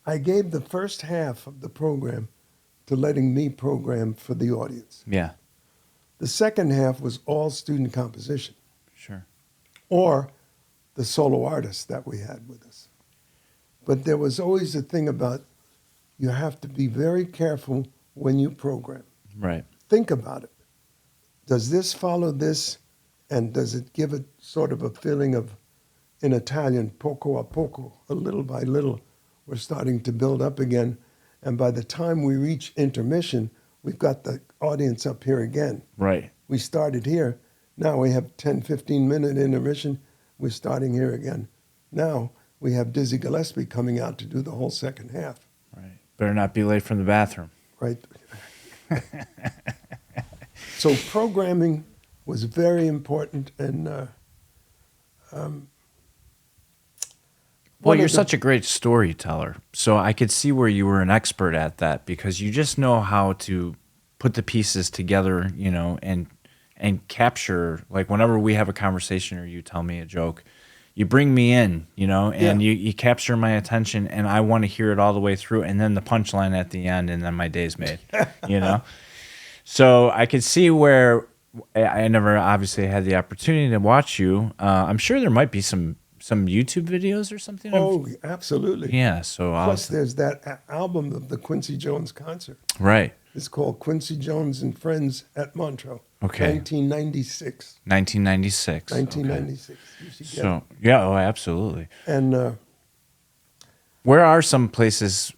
I gave the first half of the program to letting me program for the audience. Yeah. The second half was all student composition. Sure. Or the solo artists that we had with us. But there was always a thing about you have to be very careful when you program. Right. Think about it. Does this follow this? And does it give it sort of a feeling of, in Italian, poco a poco, a little by little, we're starting to build up again. And by the time we reach intermission, we've got the audience up here again. Right. We started here. Now we have 10, 15-minute intermission. We're starting here again. Now we have Dizzy Gillespie coming out to do the whole second half. Right. Better not be late from the bathroom. Right. So programming was very important. And well, you're such a great storyteller. So I could see where you were an expert at that, because you just know how to put the pieces together, you know, and capture, like whenever we have a conversation or you tell me a joke, you bring me in, you know, and you capture my attention, and I want to hear it all the way through, and then the punchline at the end, and then my day's made, you know. So I could see where I never obviously had the opportunity to watch you. I'm sure there might be some YouTube videos or something. Oh, absolutely. Yeah. So plus, there's that album of the Quincy Jones concert. Right. It's called Quincy Jones and Friends at Montreux. Okay. 1996. 1996. 1996. Okay. You should get So it. yeah, oh, absolutely. And where are some places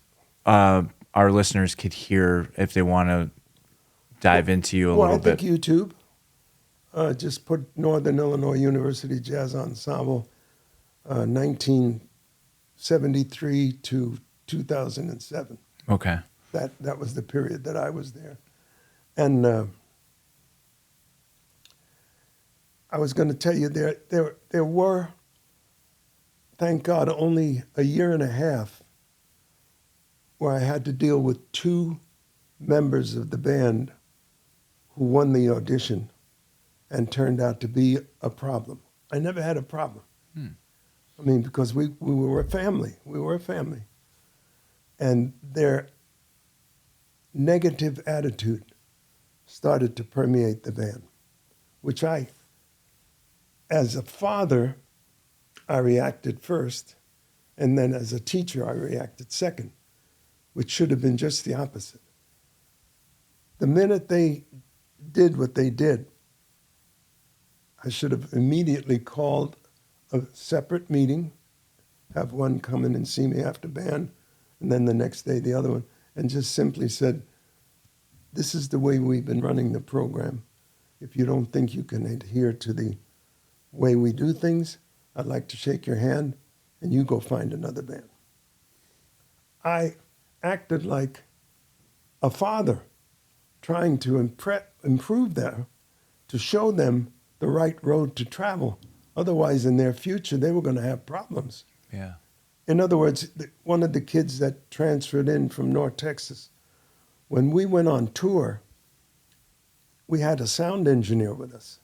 our listeners could hear if they want to dive into you a little bit? I think YouTube. Just put Northern Illinois University Jazz Ensemble, 1973 to 2007. Okay. That was the period that I was there. And I was going to tell you, there were, thank God, only a year and a half where I had to deal with two members of the band who won the audition. and turned out to be a problem. I never had a problem. I mean, because we were a family. We were a family. And their negative attitude started to permeate the band, which as a father, I reacted first, and then as a teacher, I reacted second, which should have been just the opposite. The minute they did what they did, I should have immediately called a separate meeting, have one come in and see me after band, and then the next day the other one, and just simply said, this is the way we've been running the program. If you don't think you can adhere to the way we do things, I'd like to shake your hand and you go find another band. I acted like a father trying to improve them, to show them the right road to travel. Otherwise, in their future, they were going to have problems. Yeah. In other words, one of the kids that transferred in from North Texas, when we went on tour, we had a sound engineer with us.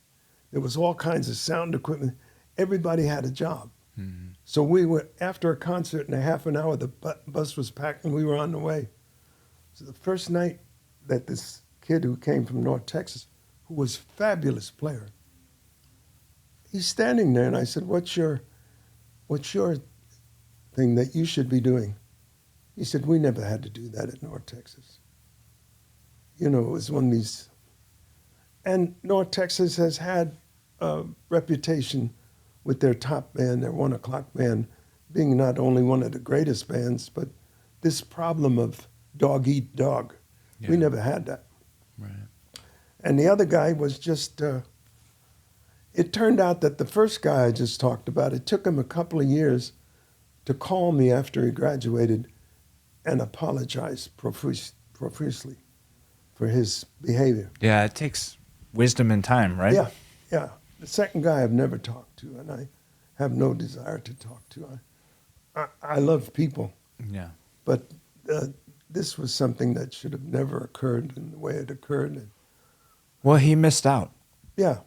There was all kinds of sound equipment. Everybody had a job. Mm-hmm. So we were, after a concert in a half an hour, the bus was packed and we were on the way. So the first night that this kid who came from North Texas, who was a fabulous player, he's standing there and I said, what's your thing that you should be doing? He said, we never had to do that at North Texas. You know, it was one of these, and North Texas has had a reputation with their top band, their 1 o'clock band, being not only one of the greatest bands, but this problem of dog eat dog. Yeah. We never had that. Right. And the other guy was just, it turned out that the first guy I just talked about, it took him a couple of years to call me after he graduated and apologize profusely for his behavior. Yeah, it takes wisdom and time, right? Yeah, yeah. The second guy I've never talked to, and I have no desire to talk to. I love people. Yeah. But this was something that should have never occurred in the way it occurred. Well, he missed out. Yeah,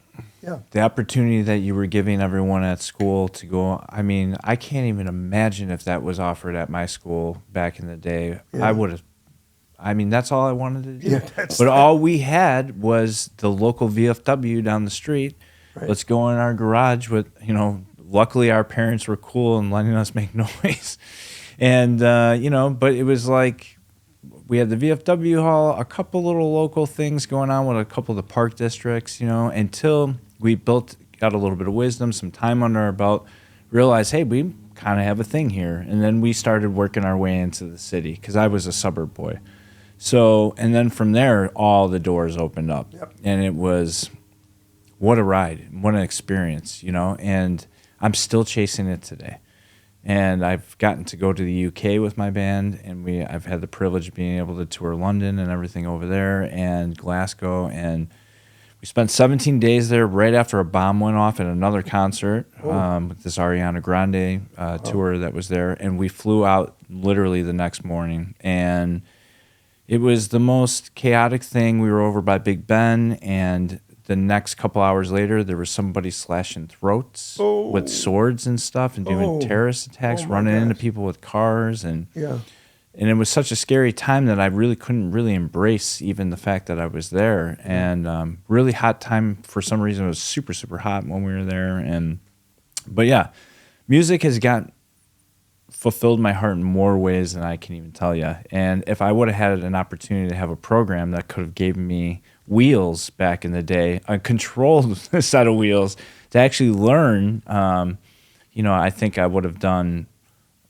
yeah. The opportunity that you were giving everyone at school to go, I mean, I can't even imagine if that was offered at my school back in the day. Yeah. I would have, I mean, that's all I wanted to do. Yeah, but all we had was the local VFW down the street. Right. Let's go in our garage with, you know, luckily our parents were cool and letting us make noise. And, you know, but it was like, we had the VFW hall, a couple little local things going on with a couple of the park districts, you know, until we got a little bit of wisdom, some time under our belt, realized, hey, we kind of have a thing here. And then we started working our way into the city because I was a suburb boy. So, and then from there, all the doors opened up. Yep. And it was, what a ride, what an experience, you know, and I'm still chasing it today. And I've gotten to go to the UK with my band, and I've had the privilege of being able to tour London and everything over there, and Glasgow, and we spent 17 days there right after a bomb went off at another concert with this Ariana Grande tour that was there, and we flew out literally the next morning, and it was the most chaotic thing. We were over by Big Ben, and the next couple hours later, there was somebody slashing throats with swords and stuff and doing terrorist attacks, running into people with cars. And it was such a scary time that I really couldn't really embrace even the fact that I was there. And really hot time for some reason. It was super, super hot when we were there. But yeah, music has fulfilled my heart in more ways than I can even tell you. And if I would have had an opportunity to have a program that could have given me wheels back in the day, a controlled set of wheels to actually learn, you know, I think I would have done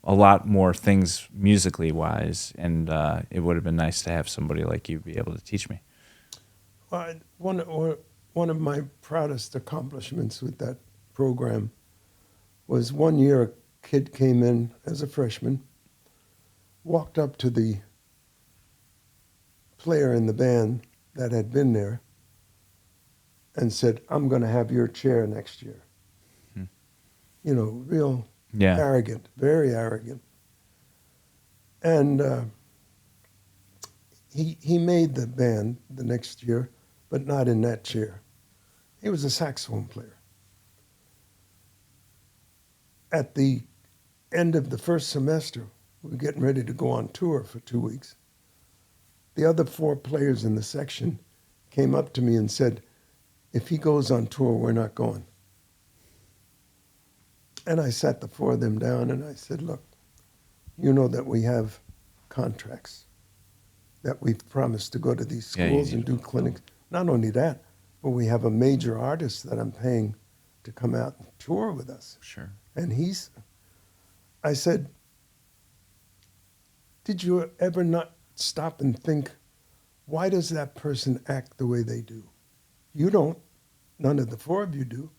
a lot more things musically wise, and it would have been nice to have somebody like you be able to teach me. Well, one of my proudest accomplishments with that program was one year a kid came in as a freshman, walked up to the player in the band that had been there and said, I'm going to have your chair next year. You know, real arrogant, very arrogant. And he made the band the next year, but not in that chair. He was a saxophone player. At the end of the first semester, we were getting ready to go on tour for 2 weeks. The other 4 players in the section came up to me and said, if he goes on tour, we're not going. And I sat the 4 of them down and I said, look, you know that we have contracts, that we've promised to go to these schools and do clinics. Not only that, but we have a major artist that I'm paying to come out and tour with us. Sure. And I said, did you ever not stop and think, why does that person act the way they do? You don't. None of the 4 of you do.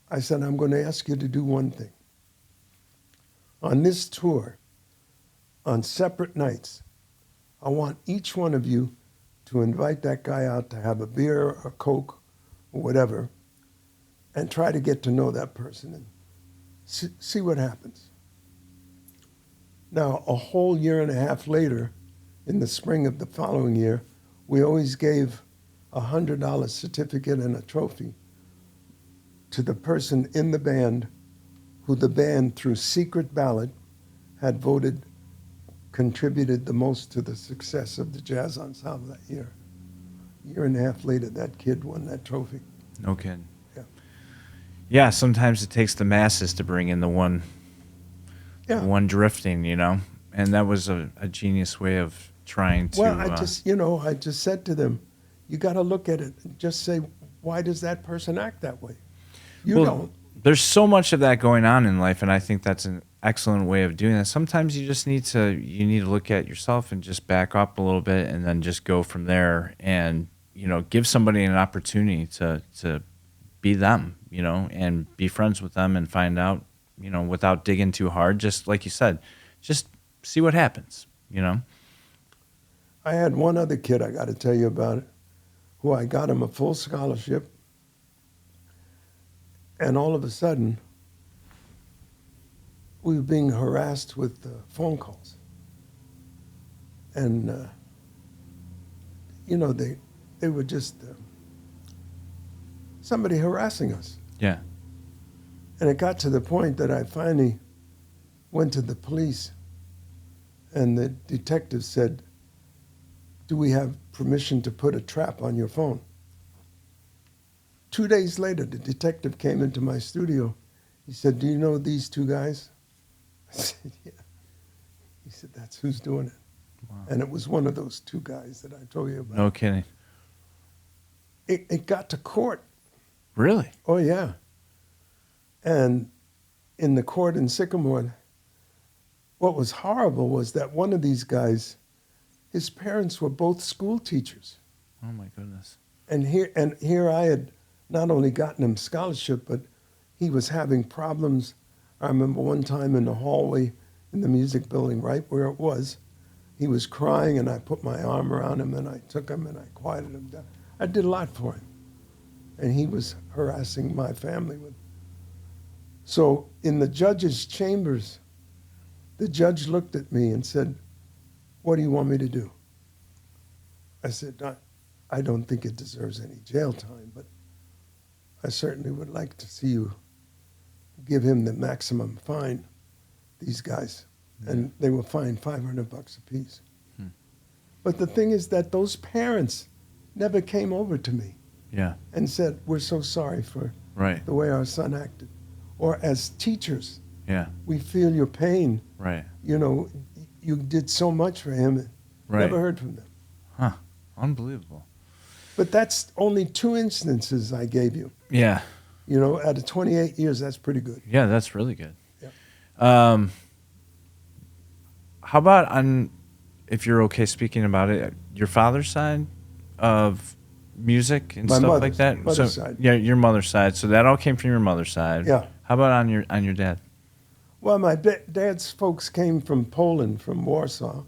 I said, I'm going to ask you to do one thing. On this tour, on separate nights, I want each one of you to invite that guy out to have a beer or a Coke or whatever and try to get to know that person and see what happens. Now, a whole year and a half later, in the spring of the following year, we always gave a $100 certificate and a trophy to the person in the band who the band, through secret ballot, had voted contributed the most to the success of the jazz ensemble that year. A year and a half later, that kid won that trophy. No kidding. Yeah. Yeah, sometimes it takes the masses to bring in the one drifting, you know? And that was a genius way of trying to... Well, I just said to them, you got to look at it and just say, why does that person act that way? You don't. There's so much of that going on in life, and I think that's an excellent way of doing that. Sometimes you just need to look at yourself and just back up a little bit and then just go from there and, you know, give somebody an opportunity to be them, you know, and be friends with them and find out, you know, without digging too hard, just like you said, just see what happens, you know. I had one other kid I got to tell you about it, who I got him a full scholarship. And all of a sudden, we were being harassed with phone calls. And, you know, they were just somebody harassing us. Yeah. And it got to the point that I finally went to the police, and the detective said, do we have permission to put a trap on your phone? 2 days later, the detective came into my studio. He said, do you know these 2 guys? I said, yeah. He said, that's who's doing it. Wow. And it was one of those 2 guys that I told you about. No kidding. It got to court. Really? Oh, yeah. And in the court in Sycamore, what was horrible was that one of these guys, his parents were both school teachers. Oh, my goodness. And here I had not only gotten him scholarship, but he was having problems. I remember one time in the hallway in the music building, right where it was, he was crying, and I put my arm around him, and I took him, and I quieted him down. I did a lot for him. And he was harassing my family. So in the judge's chambers, the judge looked at me and said, what do you want me to do? I said, I don't think it deserves any jail time, but I certainly would like to see you give him the maximum fine, these guys. Yeah. And they were fined $500 apiece. But the thing is that those parents never came over to me and said, we're so sorry for the way our son acted. Or as teachers, we feel your pain. Right. You know, you did so much for him. Never heard from them. Huh. Unbelievable. But that's only 2 instances I gave you. Yeah. You know, out of 28 years, that's pretty good. Yeah, that's really good. Yeah. How about if you're okay speaking about it, your father's side of music and stuff like that? Mother's side. Yeah, your mother's side. So that all came from your mother's side. Yeah. How about on your dad? Well, my dad's folks came from Poland, from Warsaw,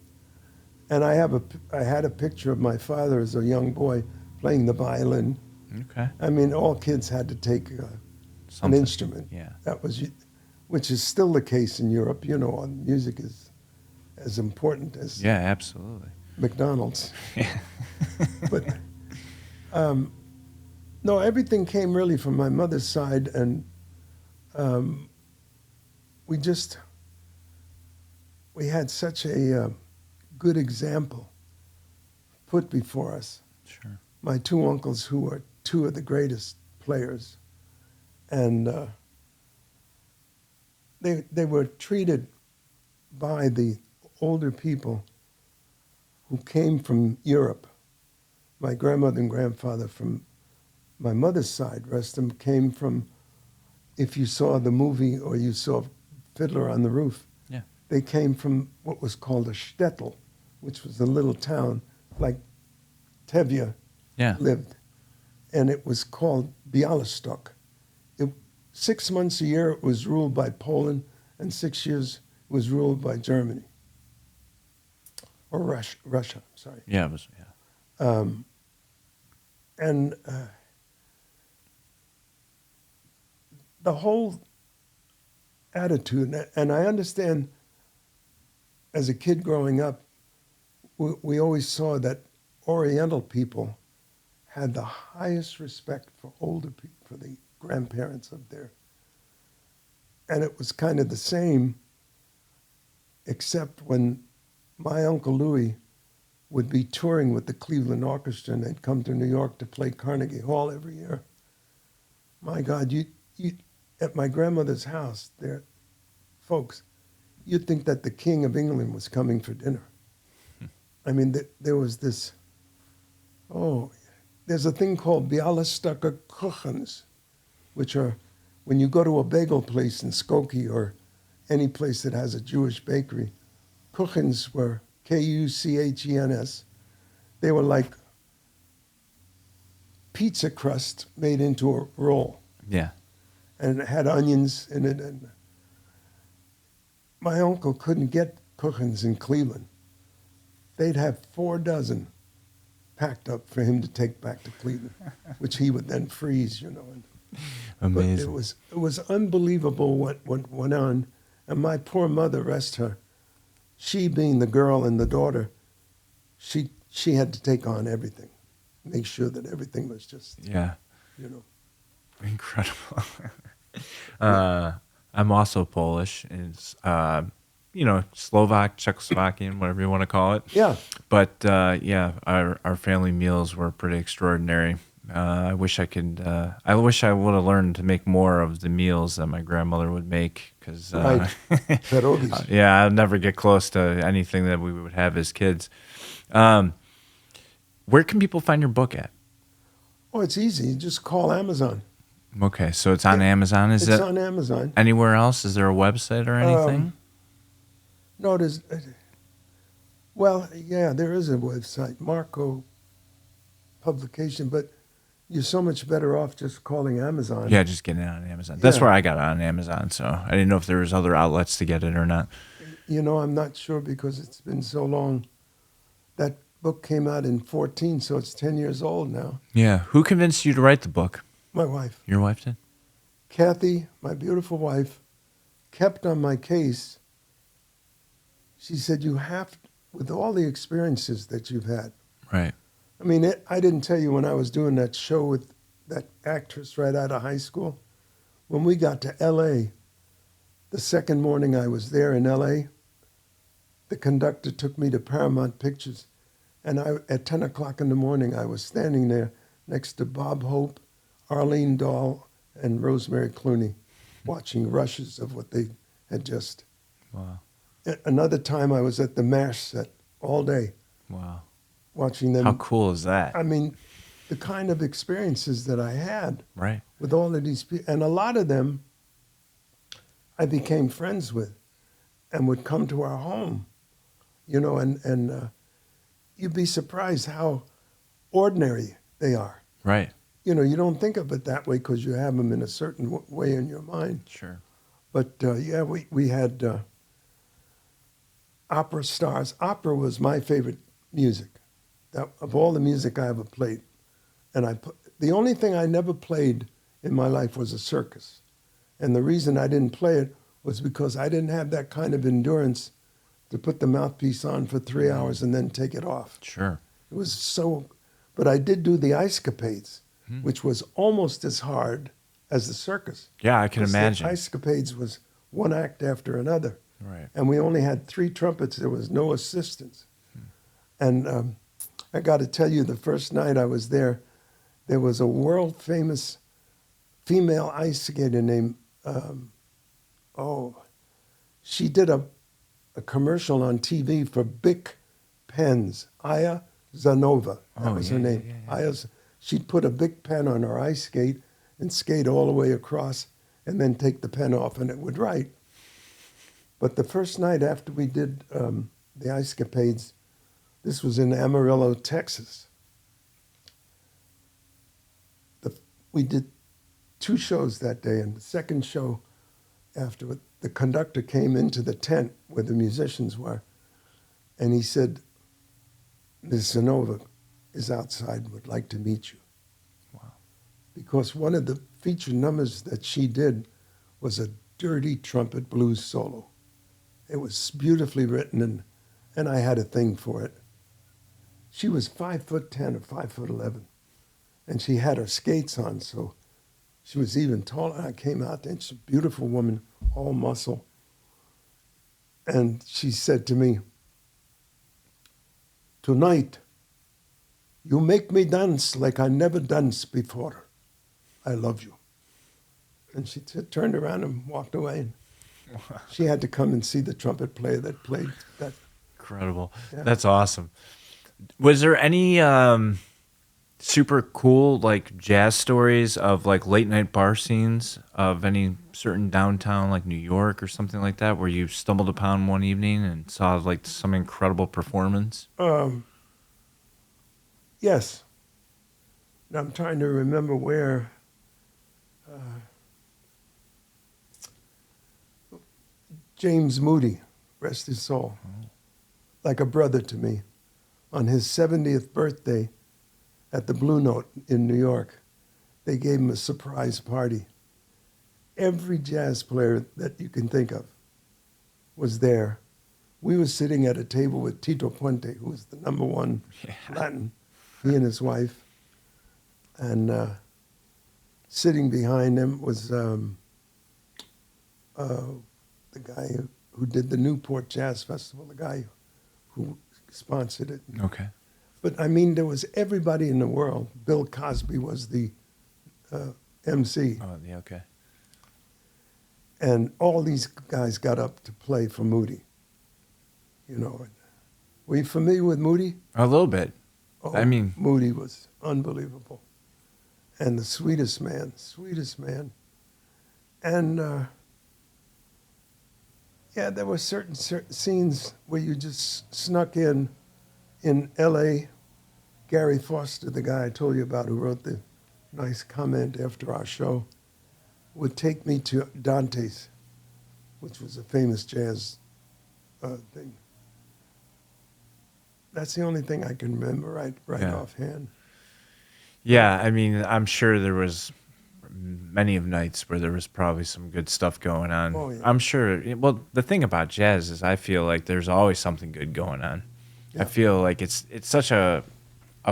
and I had a picture of my father as a young boy playing the violin. Okay. I mean, all kids had to take an instrument. Yeah. Which is still the case in Europe. You know, music is as important as absolutely McDonald's. Yeah. But No, everything came really from my mother's side, and um, we had such a good example put before us. Sure. My two uncles, who are two of the greatest players, and they were treated by the older people who came from Europe. My grandmother and grandfather from my mother's side, rest of them, came from, if you saw the movie or you saw Fiddler on the Roof, Yeah. they came from what was called a shtetl, which was a little town like Tevye Yeah. lived. And it was called Bialystok. 6 months a year it was ruled by Poland, and 6 years it was ruled by Germany. Or Russia, I'm sorry. Yeah. It was. Yeah. And the whole attitude, and I understand as a kid growing up, we always saw that Oriental people had the highest respect for older people, for the grandparents of their, and it was kind of the same, except when my Uncle Louis would be touring with the Cleveland Orchestra, and they'd come to New York to play Carnegie Hall every year. My God, you at my grandmother's house, there, folks, you'd think that the King of England was coming for dinner. I mean, there was this, there's a thing called Bialystoker Kuchens, which are, when you go to a bagel place in Skokie or any place that has a Jewish bakery, Kuchens were Kuchens. They were like pizza crust made into a roll. Yeah. And it had onions in it. And my uncle couldn't get Kuchens in Cleveland. They'd have 4 dozen packed up for him to take back to Cleveland, which he would then freeze, you know. Amazing. But it was unbelievable what went on. And my poor mother, rest her, she being the girl and the daughter, she had to take on everything, make sure that everything was just, Yeah. you know. Incredible. I'm also Polish. It's Slovak, Czechoslovakian, whatever you want to call it. Yeah. But our family meals were pretty extraordinary. I wish I would have learned to make more of the meals that my grandmother would make, because Right. Pierogies. yeah, I'd never get close to anything that we would have as kids. Where can people find your book at? Oh, it's easy. You just call Amazon. Okay, so it's on Amazon. Is It's it on Amazon. anywhere else? Is there a website or anything? No, there's, well, yeah, there is a website, Marco Publication, but you're so much better off just calling Amazon. Yeah, just getting it on Amazon. That's Yeah. where I got it, on Amazon. So I didn't know if there was other outlets to get it or not. You know, I'm not sure because it's been so long. That book came out in 2014, so it's 10 years old now. Yeah. Who convinced you to write the book? My wife, Your wife did? Kathy, my beautiful wife, kept on my case. She said, you have, with all the experiences that you've had. Right. I mean, I didn't tell you when I was doing that show with that actress right out of high school. When we got to L.A., the second morning I was there in L.A., the conductor took me to Paramount Pictures. And at 10 o'clock in the morning, I was standing there next to Bob Hope, Arlene Dahl, and Rosemary Clooney, watching rushes of what they had just. Wow. Another time I was at the MASH set all day, Wow. watching them. How cool is that? I mean, the kind of experiences that I had Right. with all of these people, and a lot of them I became friends with and would come to our home, you know, and you'd be surprised how ordinary they are. Right. You know, you don't think of it that way because you have them in a certain way in your mind. Sure. But yeah, we had opera stars. Opera was my favorite music. Of all the music I ever played. And the only thing I never played in my life was a circus. And the reason I didn't play it was because I didn't have that kind of endurance to put the mouthpiece on for 3 hours and then take it off. Sure. It was so, but I did do the ice capades. which was almost as hard as the circus. Yeah, I can 'Cause imagine. The Icecapades was one act after another. Right. And we only had 3 trumpets. There was no assistants. And I got to tell you, the first night I was there was a world-famous female ice skater named, she did a commercial on TV for Bic pens, Aya Zanova. That was her name. She'd put a Bic pen on her ice skate and skate all the way across and then take the pen off and it would write. But the first night after we did the Icecapades, this was in Amarillo, Texas. We did 2 shows that day, and the second show after the conductor came into the tent where the musicians were, and he said, Ms. Zanova is outside and would like to meet you. Wow. Because one of the feature numbers that she did was a dirty trumpet blues solo. It was beautifully written, and I had a thing for it. She was 5'10" or 5'11", and she had her skates on, so she was even taller. I came out there, and she's a beautiful woman, all muscle. And she said to me, "Tonight, you make me dance like I never danced before. I love you." And she turned around and walked away. And she had to come and see the trumpet player that played that. Incredible. Yeah. That's awesome. Was there any super cool like jazz stories of like late night bar scenes of any certain downtown like New York or something like that where you stumbled upon one evening and saw like some incredible performance? Yes. And I'm trying to remember where. James Moody, rest his soul, like a brother to me. On his 70th birthday at the Blue Note in New York, they gave him a surprise party. Every jazz player that you can think of was there. We were sitting at a table with Tito Puente, who was the #1 Latin, he and his wife. And sitting behind him was the guy who did the Newport Jazz Festival, the guy who sponsored it. Okay. But I mean, there was everybody in the world. Bill Cosby was the MC. Oh, yeah, okay. And all these guys got up to play for Moody. You know, were you familiar with Moody? A little bit. Oh, I mean, Moody was unbelievable. And the sweetest man. And yeah, there were certain scenes where you just snuck in L.A., Gary Foster, the guy I told you about who wrote the nice comment after our show, would take me to Dante's, which was a famous jazz thing. That's the only thing I can remember right offhand. yeah, I mean, I'm sure there was many of nights where there was probably some good stuff going on. Oh, yeah. I'm sure. Well, the thing about jazz is I feel like there's always something good going on. Yeah. I feel like it's such a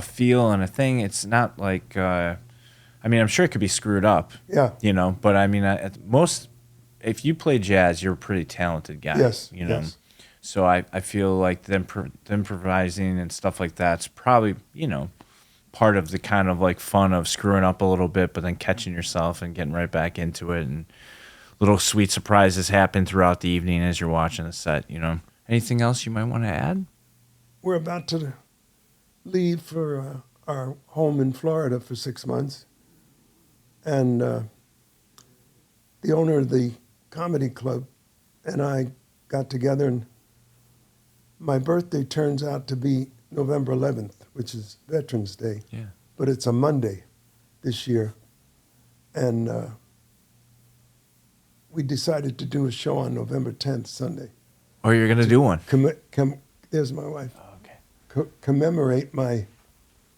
feel and a thing. It's not like I mean, I'm sure it could be screwed up. Yeah. You know, but I mean, at most, if you play jazz, you're a pretty talented guy. Yes. You know. Yes. So I feel like them improvising and stuff like that's probably, you know, part of the kind of like fun of screwing up a little bit, but then catching yourself and getting right back into it. And little sweet surprises happen throughout the evening as you're watching the set, you know. Anything else you might want to add? We're about to leave for our home in Florida for 6 months. And the owner of the comedy club and I got together, and my birthday turns out to be November 11th, which is Veterans Day. Yeah. But it's a Monday this year. And we decided to do a show on November 10th, Sunday. Oh, you're going to do one? There's my wife. Oh, okay. Commemorate my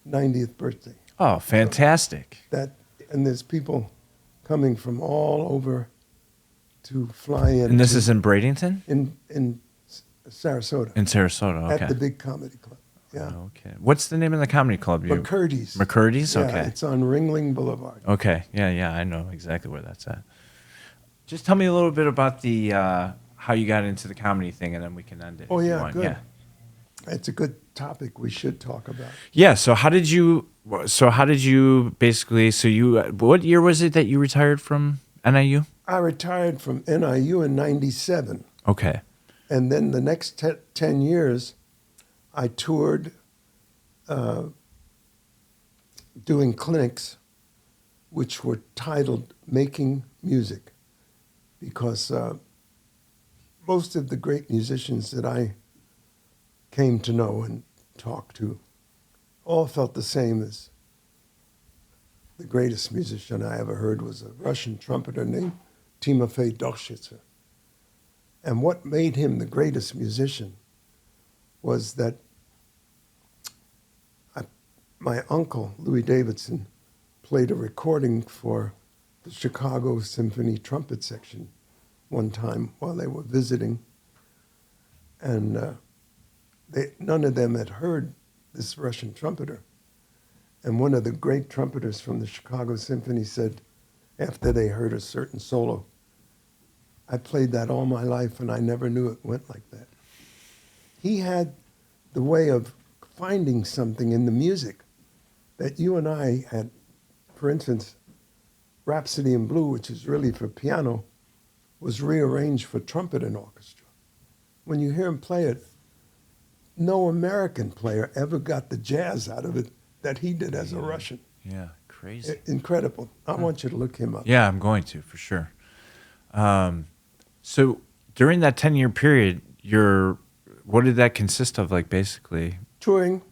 90th birthday. Oh, fantastic. And there's people coming from all over to fly in. And this is in Bradenton? in Sarasota. In Sarasota, okay. At the big comedy club. Yeah. Okay. What's the name of the comedy club? McCurdy's. McCurdy's? Yeah, Okay. it's on Ringling Boulevard. Okay. Yeah. I know exactly where that's at. Just tell me a little bit about the how you got into the comedy thing, and then we can end it. Oh, if you yeah, want. good. Yeah. It's a good topic we should talk about. Yeah. So how did you basically? So what year was it that you retired from NIU? I retired from NIU in 97. Okay. And then the next 10 years, I toured doing clinics which were titled Making Music, because most of the great musicians that I came to know and talked to all felt the same as the greatest musician I ever heard was a Russian trumpeter named Timofey Dorschitzer. And what made him the greatest musician was that my uncle, Louis Davidson, played a recording for the Chicago Symphony Trumpet Section one time while they were visiting. And none of them had heard this Russian trumpeter. And one of the great trumpeters from the Chicago Symphony said, after they heard a certain solo, I played that all my life and I never knew it went like that. He had the way of finding something in the music that you and I had. For instance, Rhapsody in Blue, which is really for piano, was rearranged for trumpet and orchestra. When you hear him play it, no American player ever got the jazz out of it that he did as a Russian. Yeah, crazy. Incredible. I want you to look him up. Yeah, I'm going to, for sure. So during that 10-year period, what did that consist of, like, basically? Touring,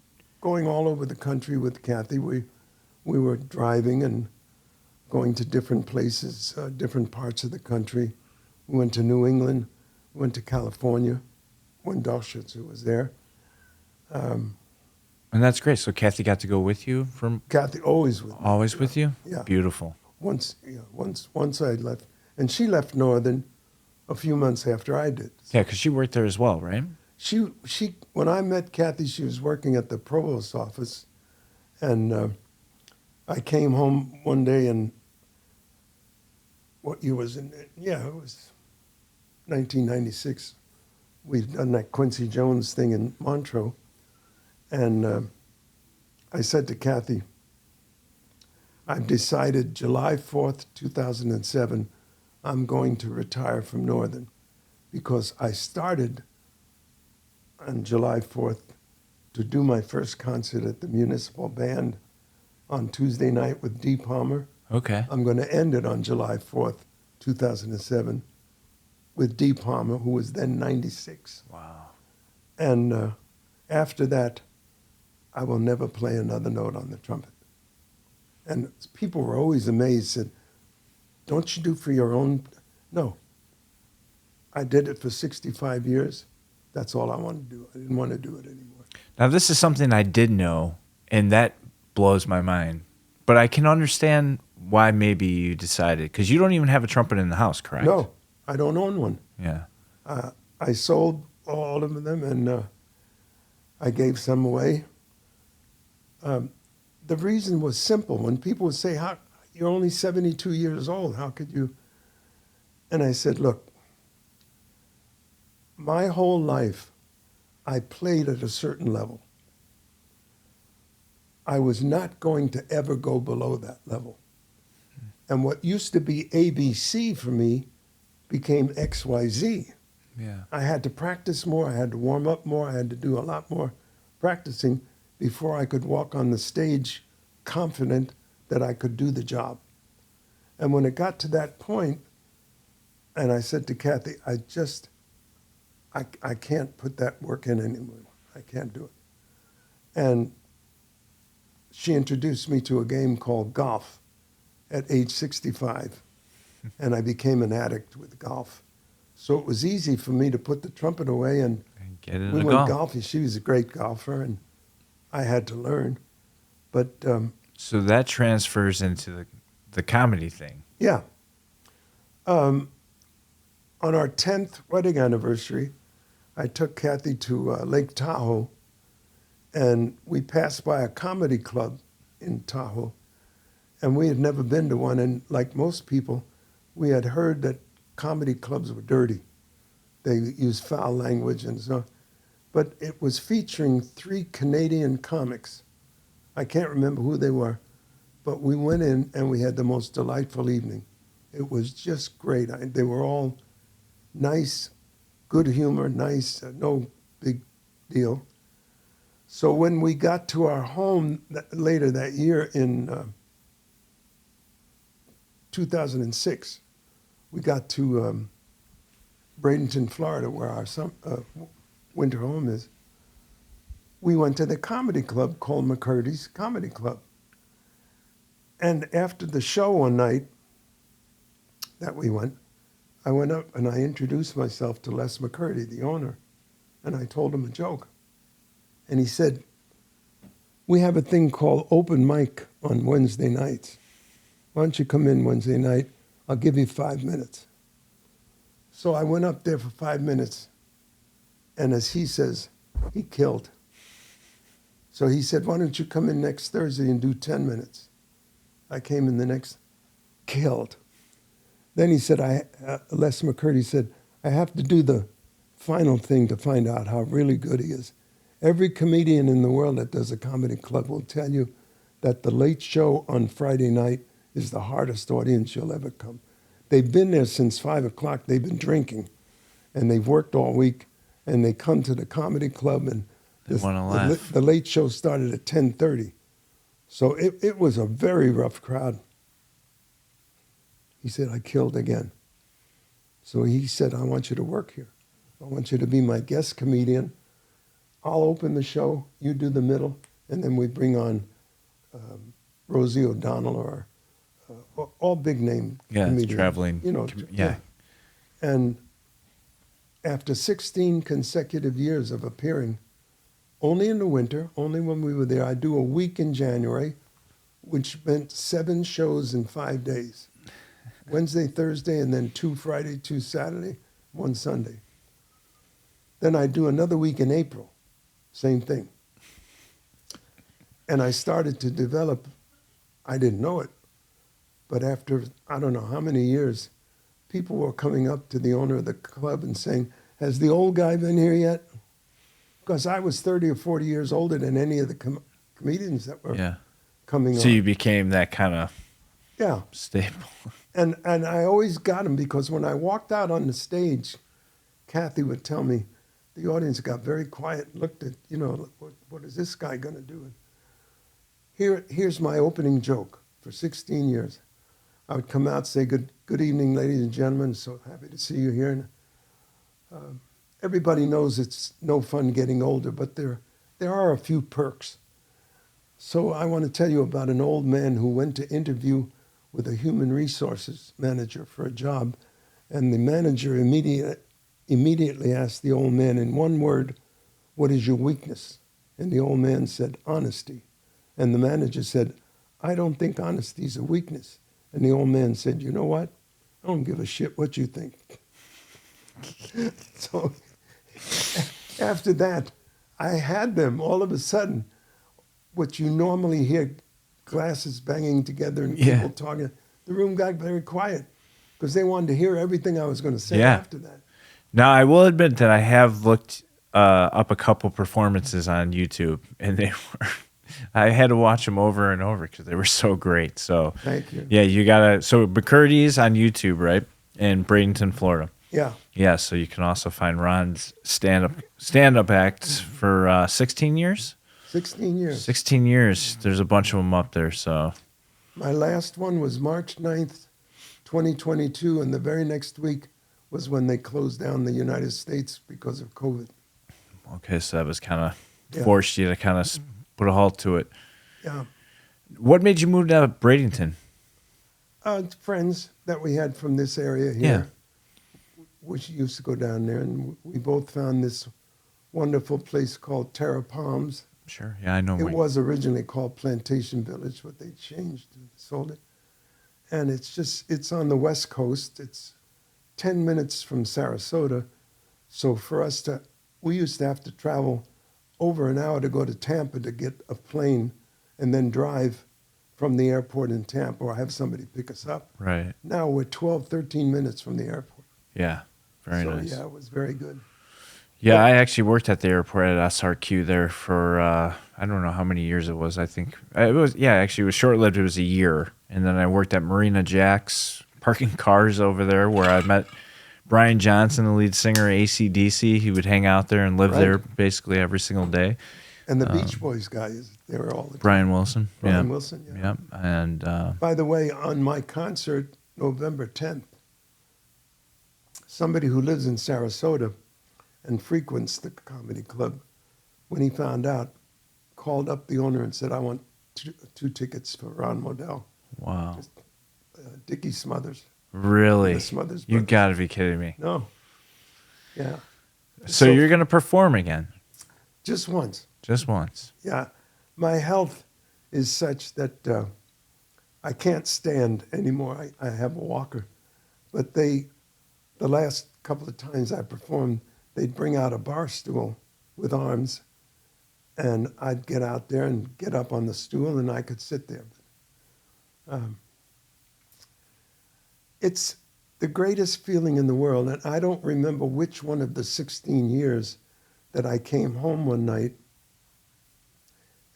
going all over the country with Kathy. We were driving and going to different places, different parts of the country. We went to New England, went to California when Dorschitzer was there. And that's great. So Kathy got to go with you Kathy always with me. Always with you? Yeah. Beautiful. Once I left, and she left Northern a few months after I did. Yeah, because she worked there as well, right? She when I met Kathy, she was working at the provost's office, and I came home one day, and what year was it? Yeah, it was 1996. We'd done that Quincy Jones thing in Montreux, and I said to Kathy, I've decided July 4th, 2007, I'm going to retire from Northern, because I started on July 4th to do my first concert at the Municipal Band on Tuesday night with Dee Palmer. Okay. I'm going to end it on July 4th, 2007 with Dee Palmer, who was then 96. Wow. And after that, I will never play another note on the trumpet. And people were always amazed, said, don't you do for your own? No. I did it for 65 years. That's all I wanted to do. I didn't want to do it anymore. Now, this is something I did know, and that blows my mind. But I can understand why maybe you decided, because you don't even have a trumpet in the house, correct? No, I don't own one. Yeah. I sold all of them, and I gave some away. The reason was simple. When people would say, "How you're only 72 years old, how could you?" And I said, look, my whole life, I played at a certain level. I was not going to ever go below that level. And what used to be ABC for me became XYZ. Yeah. I had to practice more, I had to warm up more, I had to do a lot more practicing before I could walk on the stage confident that I could do the job. And when it got to that point, and I said to Kathy, I can't put that work in anymore. I can't do it. And she introduced me to a game called golf at age 65, and I became an addict with golf. So it was easy for me to put the trumpet away, and Get into we went golf. golfing. She was a great golfer, and I had to learn. But So that transfers into the comedy thing. yeah. On our 10th wedding anniversary, I took Kathy to Lake Tahoe, And we passed by a comedy club in Tahoe, and we had never been to one. And like most people, we had heard that comedy clubs were dirty. They used foul language and so on. But it was featuring 3 Canadian comics. I can't remember who they were, but we went in and we had the most delightful evening. It was just great. They were all nice, good humor, nice, no big deal. So when we got to our home later that year in 2006, we got to Bradenton, Florida, where our winter home is. We went to the comedy club called McCurdy's Comedy Club. And after the show one night that we went, I went up and I introduced myself to Les McCurdy, the owner, and I told him a joke. And he said, "We have a thing called open mic on Wednesday nights. Why don't you come in Wednesday night? I'll give you 5 minutes." So I went up there for 5 minutes, and as he says, he killed. So he said, "Why don't you come in next Thursday and do 10 minutes? I came in the next, killed. Then he said, Les McCurdy said, "I have to do the final thing to find out how really good he is. Every comedian in the world that does a comedy club will tell you that the late show on Friday night is the hardest audience you'll ever come. They've been there since 5 o'clock. They've been drinking, and they've worked all week, and they come to the comedy club, and the late show started at 10:30. So it was a very rough crowd." He said, "I killed again." So he said, "I want you to work here. I want you to be my guest comedian. I'll open the show, you do the middle, and then we bring on Rosie O'Donnell or all big name comedians. Traveling. Yeah. And after 16 consecutive years of appearing, only in the winter, only when we were there, I do a week in January, which meant 7 shows in 5 days. Wednesday, Thursday, and then 2 Friday, 2 Saturday, 1 Sunday. Then I do another week in April, same thing. And I started to develop, I didn't know it, but after I don't know how many years, people were coming up to the owner of the club and saying, "Has the old guy been here yet?" Because I was 30 or 40 years older than any of the comedians that were coming on. So you became that kind of staple. And I always got them because when I walked out on the stage, Kathy would tell me, the audience got very quiet and looked at, what is this guy going to do? And here's my opening joke for 16 years. I would come out, say, good evening, ladies and gentlemen. So happy to see you here. And, everybody knows it's no fun getting older, but there are a few perks. So I want to tell you about an old man who went to interview with a human resources manager for a job, and the manager immediately asked the old man in one word, "What is your weakness?" And the old man said, "Honesty." And the manager said, "I don't think honesty is a weakness." And the old man said, "You know what? I don't give a shit what you think." So after that, I had them all of a sudden, what you normally hear, glasses banging together and people talking, the room got very quiet because they wanted to hear everything I was going to say after that. Now, I will admit that I have looked up a couple performances on YouTube, and I had to watch them over and over because they were so great. So thank you. Yeah, you gotta. So McCurdy's on YouTube, right? In Bradenton, Florida. Yeah. Yeah. So you can also find Ron's stand-up acts for 16 years. 16 years. 16 years. There's a bunch of them up there. So my last one was March 9th, 2022, and the very next week was when they closed down the United States because of COVID. Okay, so that was kind of forced you to kind of put a halt to it. Yeah. What made you move to Bradenton? Friends that we had from this area here, which used to go down there, and we both found this wonderful place called Terra Palms. Sure, yeah, I know. It was originally called Plantation Village, but they changed and sold it. And it's on the West Coast. It's 10 minutes from Sarasota. So for us we used to have to travel over an hour to go to Tampa to get a plane and then drive from the airport in Tampa or have somebody pick us up. Right. Now we're 12, 13 minutes from the airport. Yeah. Very so, nice. Yeah, it was very good. Yeah, I actually worked at the airport at SRQ there for I don't know how many years it was. I think it was actually it was short lived. It was a year, and then I worked at Marina Jack's parking cars over there where I met Brian Johnson, the lead singer of AC/DC. He would hang out there and live there basically every single day. And the Beach Boys guys, they were all the time. Brian Wilson. Brian Wilson, yeah. Yep. And by the way, on my concert November 10th, somebody who lives in Sarasota and frequents the comedy club, when he found out, called up the owner and said, I want two tickets for Ron Modell. wow. Just, Dickie Smothers. Really? The Smothers You brothers. got to be kidding me. No. Yeah. So you're going to perform again? Just once. Just once. Yeah. My health is such that I can't stand anymore. I have a walker. But the last couple of times I performed, they'd bring out a bar stool with arms, and I'd get out there and get up on the stool, and I could sit there. It's the greatest feeling in the world, and I don't remember which one of the 16 years that I came home one night,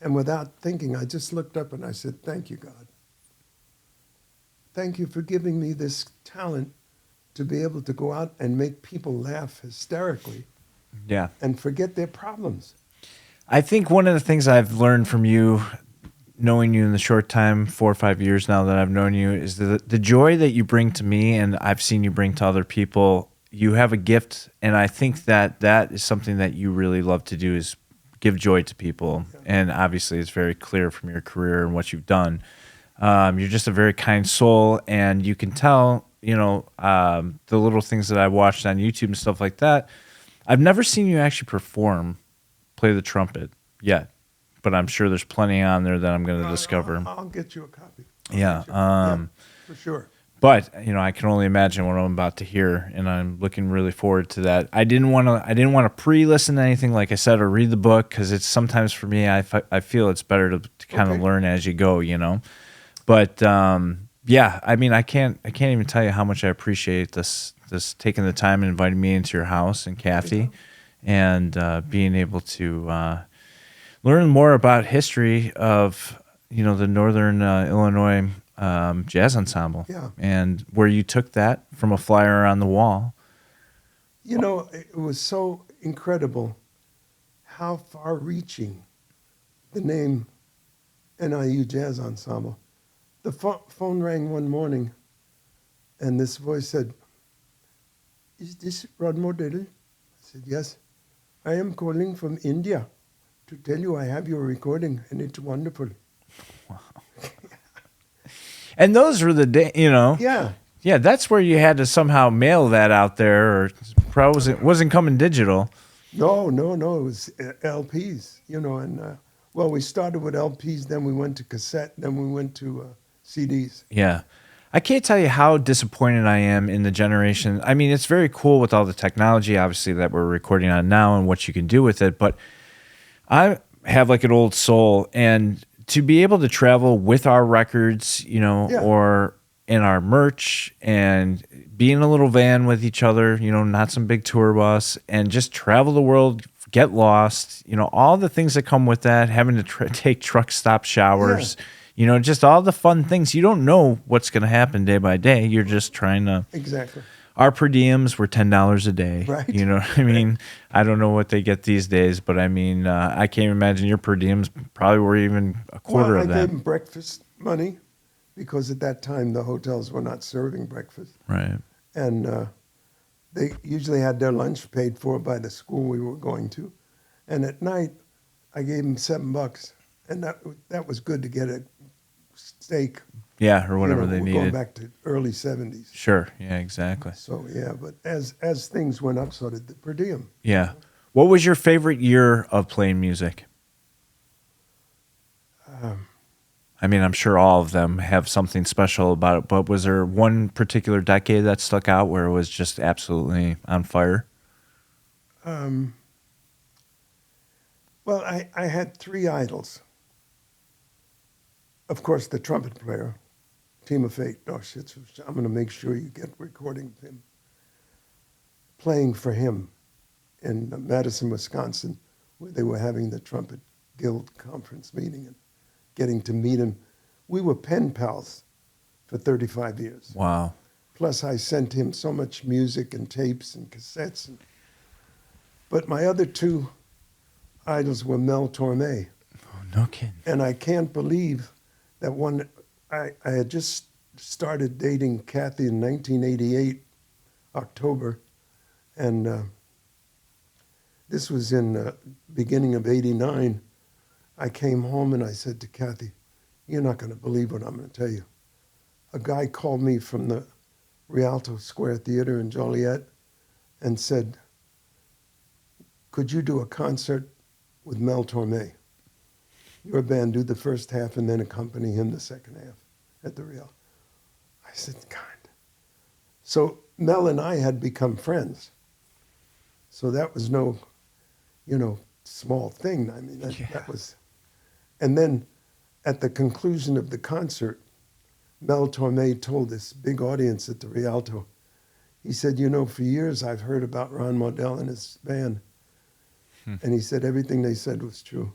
and without thinking, I just looked up and I said, thank you, God. Thank you for giving me this talent to be able to go out and make people laugh hysterically Yeah. and forget their problems. I think one of the things I've learned from you, knowing you in the short time, 4 or 5 years now that I've known you, is the joy that you bring to me and I've seen you bring to other people. You have a gift, and I think that is something that you really love to do, is give joy to people. Yeah. And obviously it's very clear from your career and what you've done. You're just a very kind soul, and you can tell, the little things that I watched on YouTube and stuff like that. I've never seen you actually play the trumpet yet, but I'm sure there's plenty on there that I'm going to discover. I'll get you a copy. Yeah, for sure. But I can only imagine what I'm about to hear, and I'm looking really forward to that. I didn't want to pre-listen to anything, like I said, or read the book, because it's sometimes for me, I feel it's better to kind of learn as you go, But yeah, I can't even tell you how much I appreciate this taking the time and inviting me into your house and Kathy, and being able to learn more about history of the Northern Illinois Jazz Ensemble, and where you took that from a flyer on the wall. It was so incredible how far-reaching the name NIU Jazz Ensemble. The phone rang one morning, and this voice said, "Is this Rod Modell?" I said, "Yes. I am calling from India to tell you I have your recording, and it's wonderful." Wow. And those were the days, Yeah. Yeah, that's where you had to somehow mail that out there, or probably wasn't coming digital. No. It was LPs, and well, we started with LPs, then we went to cassette, then we went to CDs. Yeah. I can't tell you how disappointed I am in the generation. I mean, it's very cool with all the technology, obviously, that we're recording on now and what you can do with it, but I have like an old soul, and to be able to travel with our records, or in our merch, and be in a little van with each other, not some big tour bus, and just travel the world, get lost, all the things that come with that, having to take truck stop showers, just all the fun things. You don't know what's going to happen day by day. You're just trying to. Exactly. Our per diems were $10 a day. Right. You know what I mean? I don't know what they get these days, but I mean, I can't imagine your per diems probably were even a quarter of that. I gave them breakfast money, because at that time the hotels were not serving breakfast. Right. And they usually had their lunch paid for by the school we were going to. And at night, I gave them $7, and that was good to get a steak. Yeah, or whatever they we're needed. Going back to early 70s. Sure. Yeah, exactly. So yeah, but as things went up, so did the per diem. Yeah. What was your favorite year of playing music? I mean, I'm sure all of them have something special about it, but was there one particular decade that stuck out where it was just absolutely on fire? Well, I had three idols. Of course, the trumpet player, Team of Eight. Oh, shit, I'm going to make sure you get recording of him. Playing for him in Madison, Wisconsin, where they were having the Trumpet Guild conference meeting and getting to meet him. We were pen pals for 35 years. Wow. Plus, I sent him so much music and tapes and cassettes. But my other two idols were Mel Torme. Oh, no kidding. And I can't believe that I had just started dating Kathy in 1988, October. And this was in the beginning of 89. I came home and I said to Kathy, you're not going to believe what I'm going to tell you. A guy called me from the Rialto Square Theater in Joliet and said, could you do a concert with Mel Torme? Your band, do the first half and then accompany him the second half at the Rialto. I said, God. So Mel and I had become friends. So that was no, small thing. I mean, that was, and then at the conclusion of the concert, Mel Torme told this big audience at the Rialto, he said, for years I've heard about Ron Modell and his band. And he said everything they said was true.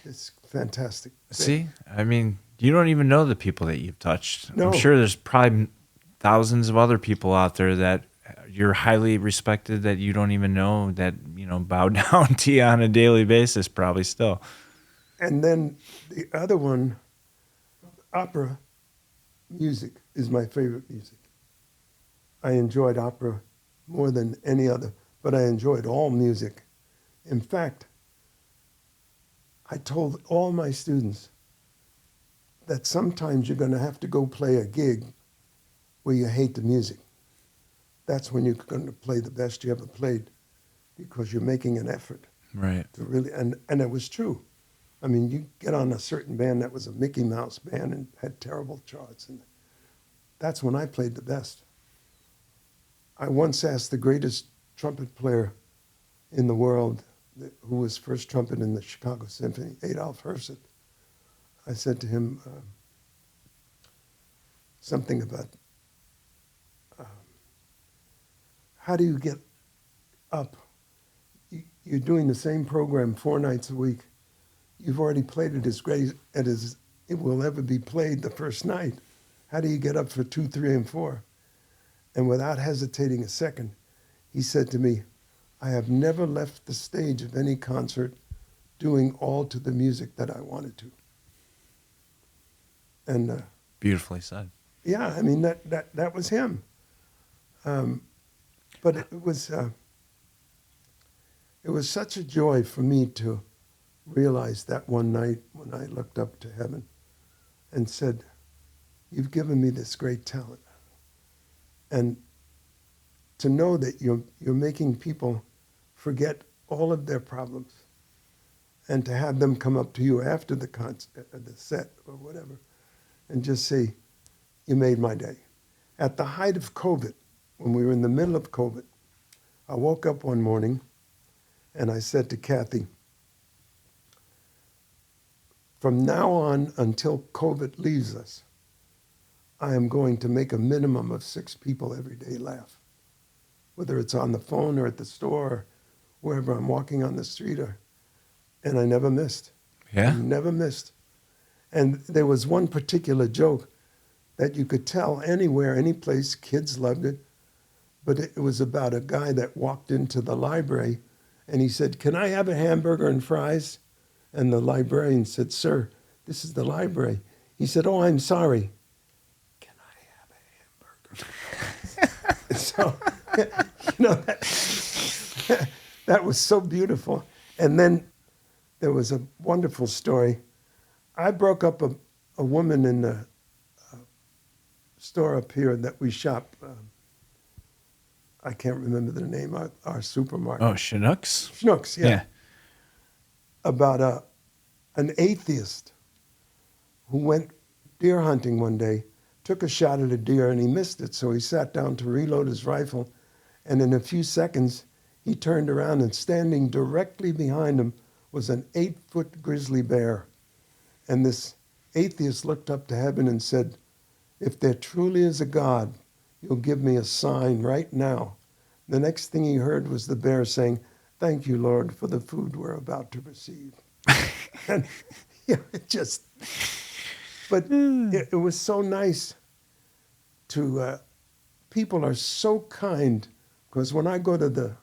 It's fantastic. See, I mean, you don't even know the people that you've touched. No. I'm sure there's probably thousands of other people out there that you're highly respected that you don't even know that, bow down to you on a daily basis, probably still. And then the other one, opera music is my favorite music. I enjoyed opera more than any other, but I enjoyed all music. In fact, I told all my students that sometimes you're going to have to go play a gig where you hate the music. That's when you're going to play the best you ever played because you're making an effort. Right. To really, and it was true. I mean, you get on a certain band that was a Mickey Mouse band and had terrible charts, and that's when I played the best. I once asked the greatest trumpet player in the world, who was first trumpet in the Chicago Symphony, Adolf Hirschet. I said to him something about, how do you get up? You're doing the same program 4 nights a week. You've already played it as great as it will ever be played the first night. How do you get up for 2, 3, and 4? And without hesitating a second, he said to me, I have never left the stage of any concert doing all to the music that I wanted to. And beautifully said. Yeah, I mean, that was him. But it was such a joy for me to realize that one night when I looked up to heaven and said, you've given me this great talent. And to know that you're making people forget all of their problems and to have them come up to you after the concert, the set or whatever, and just say, you made my day. At the height of COVID, when we were in the middle of COVID, I woke up one morning and I said to Kathy, from now on until COVID leaves us, I am going to make a minimum of 6 people every day laugh, whether it's on the phone or at the store or wherever I'm walking on the street. And I never missed. Yeah? I never missed. And there was one particular joke that you could tell anywhere, any place, kids loved it. But it was about a guy that walked into the library and he said, can I have a hamburger and fries? And the librarian said, sir, this is the library. He said, oh, I'm sorry. Can I have a hamburger? So, that was so beautiful. And then there was a wonderful story. I broke up a woman in the store up here that we shop. I can't remember the name, our supermarket. Oh, Chinooks? Chinooks, yeah. About an atheist who went deer hunting one day, took a shot at a deer and he missed it. So he sat down to reload his rifle. And in a few seconds, he turned around and standing directly behind him was an 8-foot grizzly bear. And this atheist looked up to heaven and said, if there truly is a God, you'll give me a sign right now. The next thing he heard was the bear saying, thank you, Lord, for the food we're about to receive. And it just, but it was so nice to, people are so kind, because when I go to the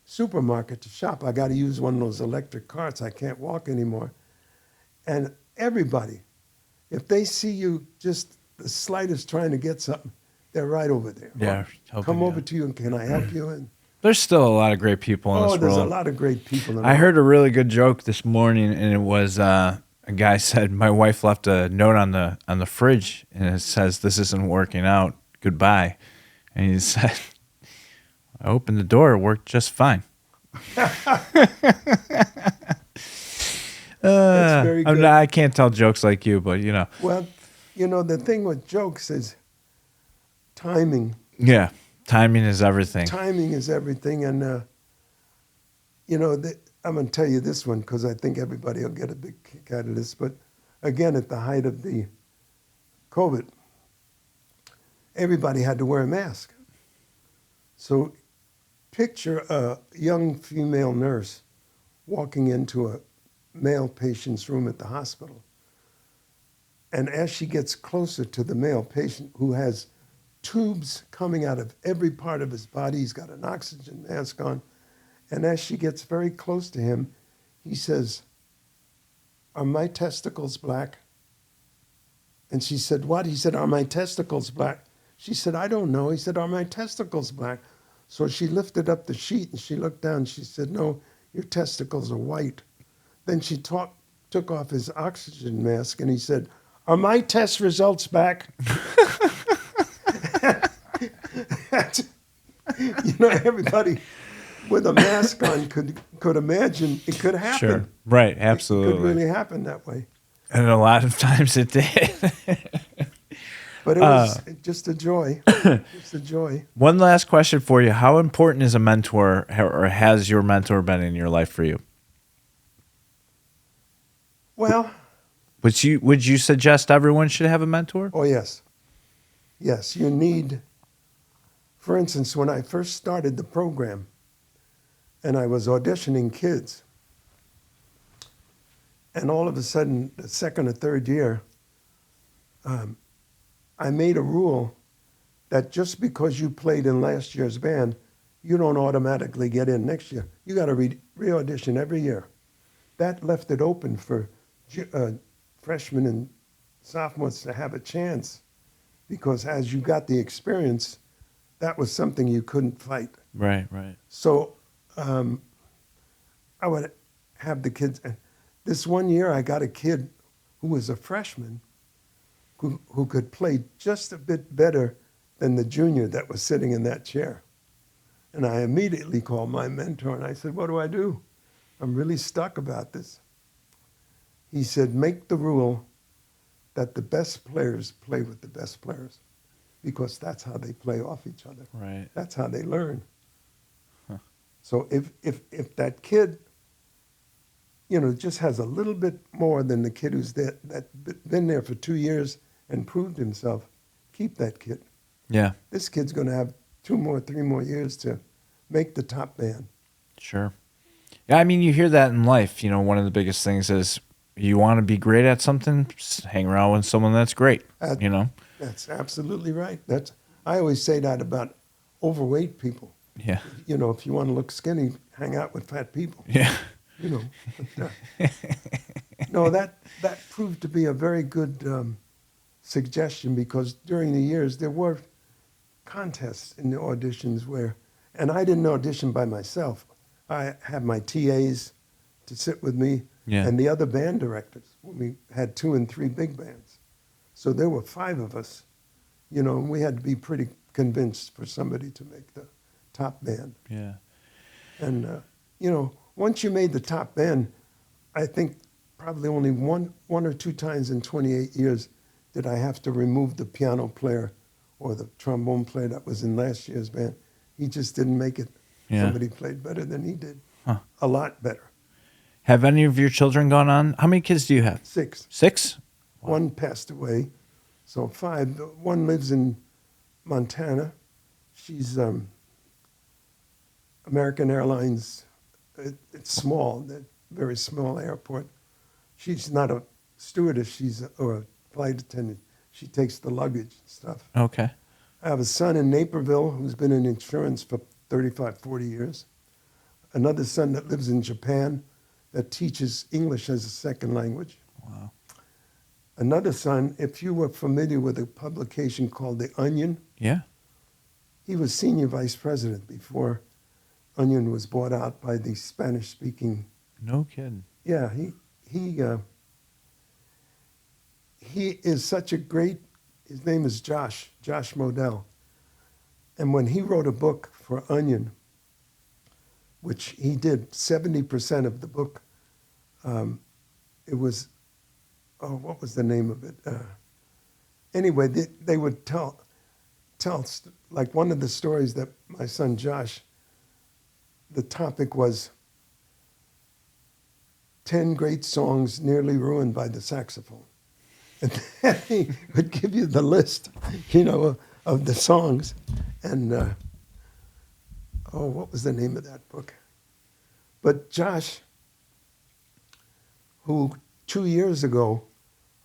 supermarket to shop, I got to use one of those electric carts. I can't walk anymore. And everybody, if they see you just the slightest trying to get something, they're right over there. Yeah, Come over to you and can I help you? And there's still a lot of great people in this world. there's a lot of great people. I heard a really good joke this morning, and it was a guy said, my wife left a note on the fridge, and it says, this isn't working out. Goodbye. And he said, I opened the door. It worked just fine. That's very good. I can't tell jokes like you, but you know. Well, the thing with jokes is timing. Yeah, timing is everything. Timing is everything. And, I'm going to tell you this one because I think everybody will get a big kick out of this. But again, at the height of the COVID, everybody had to wear a mask. So picture a young female nurse walking into a male patient's room at the hospital. And as she gets closer to the male patient who has tubes coming out of every part of his body, he's got an oxygen mask on, and as she gets very close to him, he says, are my testicles black? And she said, what? He said, are my testicles black? She said, I don't know. He said, are my testicles black? So she lifted up the sheet and she looked down. She said, no, your testicles are white. Then she took off his oxygen mask and he said, are my test results back? Everybody with a mask on could imagine it could happen. Sure. Right, absolutely. It could really happen that way. And a lot of times it did. But it was just a joy. Just a joy. One last question for you. How important is a mentor, or has your mentor been in your life for you? Well, would you suggest everyone should have a mentor? Oh, yes. Yes, you need, for instance, when I first started the program and I was auditioning kids, and all of a sudden, the second or third year, I made a rule that just because you played in last year's band, you don't automatically get in next year. You got to re-audition every year. That left it open for freshmen and sophomores to have a chance, because as you got the experience, that was something you couldn't fight. Right, right. So I would have the kids. This one year, I got a kid who was a freshman who could play just a bit better than the junior that was sitting in that chair. And I immediately called my mentor and I said, what do I do? I'm really stuck about this. He said, make the rule that the best players play with the best players, because that's how they play off each other. Right. That's how they learn. Huh. So if that kid, just has a little bit more than the kid who's that's been there for 2 years and proved himself, keep that kid. Yeah. This kid's going to have 2 more, 3 more years to make the top band. Sure. Yeah, I mean, you hear that in life. One of the biggest things is you want to be great at something, just hang around with someone that's great, That's absolutely right. I always say that about overweight people. Yeah. If you want to look skinny, hang out with fat people. Yeah. No, that proved to be a very good suggestion, because during the years there were contests in the auditions and I didn't audition by myself. I had my TAs to sit with me and the other band directors. We had 2 and 3 big bands. So there were 5 of us, and we had to be pretty convinced for somebody to make the top band. Yeah. And, once you made the top band, I think probably only one or 2 times in 28 years did I have to remove the piano player or the trombone player that was in last year's band. He just didn't make it. Yeah. Somebody played better than he did. Huh. A lot better. Have any of your children gone on? How many kids do you have? 6. 6? Wow. One passed away, so 5. One lives in Montana. She's American Airlines. It's small, very small airport. She's not a stewardess, or a flight attendant. She takes the luggage and stuff. Okay. I have a son in Naperville who's been in insurance for 35, 40 years. Another son that lives in Japan that teaches English as a second language. Wow. Another son, if you were familiar with a publication called The Onion, Yeah. he was senior vice president before Onion was bought out by the Spanish-speaking. No kidding. Yeah, he is such a great. His name is Josh Modell, and when he wrote a book for Onion, which he did 70% of the book, it was, what was the name of it? Anyway, they would tell like one of the stories that my son Josh. The topic was 10 great songs nearly ruined by the saxophone. And then he would give you the list, of the songs. And, what was the name of that book? But Josh, who 2 years ago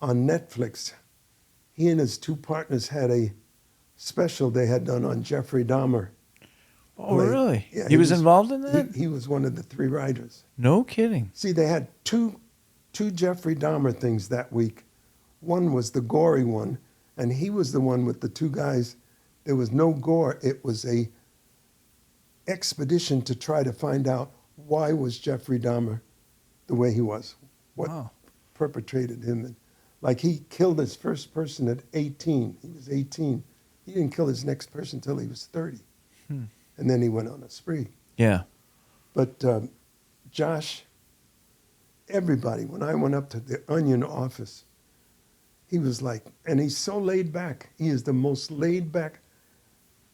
on Netflix, he and his 2 partners had a special they had done on Jeffrey Dahmer. Oh, really? Yeah, he was involved in that? He was one of the 3 writers. No kidding. See, they had two Jeffrey Dahmer things that week. One was the gory one, and he was the one with the 2 guys. There was no gore. It was a expedition to try to find out why was Jeffrey Dahmer the way he was, what perpetrated him. And, like, he killed his first person at 18. He was 18. He didn't kill his next person until he was 30. And then he went on a spree. Yeah. But Josh, everybody, when I went up to the Onion office, he was like, and he's so laid back. He is the most laid back.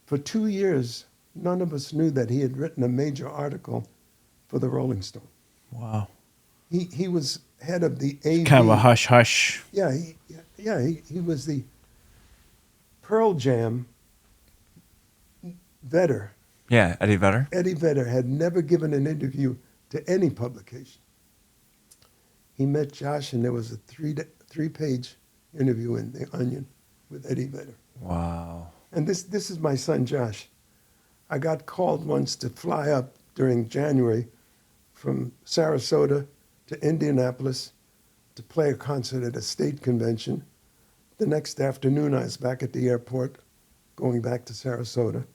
For 2 years, none of us knew that he had written a major article for the Rolling Stone. Wow. He was head of the AV. Kind of a hush-hush. Yeah, he was the Pearl Jam Vedder. Yeah, Eddie Vedder. Eddie Vedder had never given an interview to any publication. He met Josh, and there was a 3-page interview in The Onion with Eddie Vedder. Wow. And this is my son, Josh. I got called once to fly up during January from Sarasota to Indianapolis to play a concert at a state convention. The next afternoon, I was back at the airport, going back to Sarasota.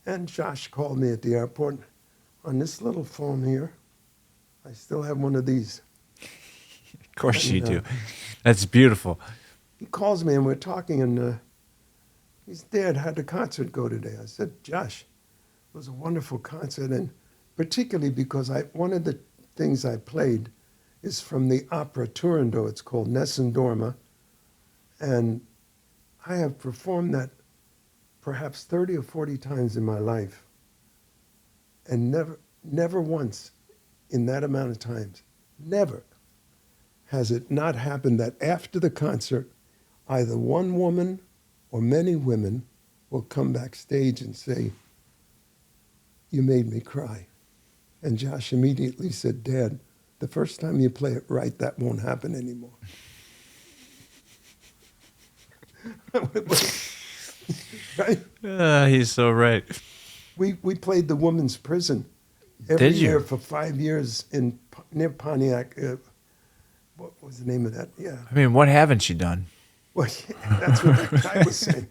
And Josh called me at the airport on this little phone here. I still have one of these. Of course you do. That's beautiful. He calls me and we're talking, and he's, Dad, how'd the concert go today? I said, Josh, it was a wonderful concert, and particularly because one of the things I played is from the opera Turandot. It's called Nessun Dorma, and I have performed that perhaps 30 or 40 times in my life, and never once in that amount of times, never has it not happened that after the concert, either one woman or many women will come backstage and say, you made me cry. And Josh immediately said, Dad, the first time you play it right, that won't happen anymore. Right? He's so right. We played the women's prison every year for 5 years near Pontiac. What was the name of that? Yeah. I mean, what haven't you done? Well, that's what that guy was saying.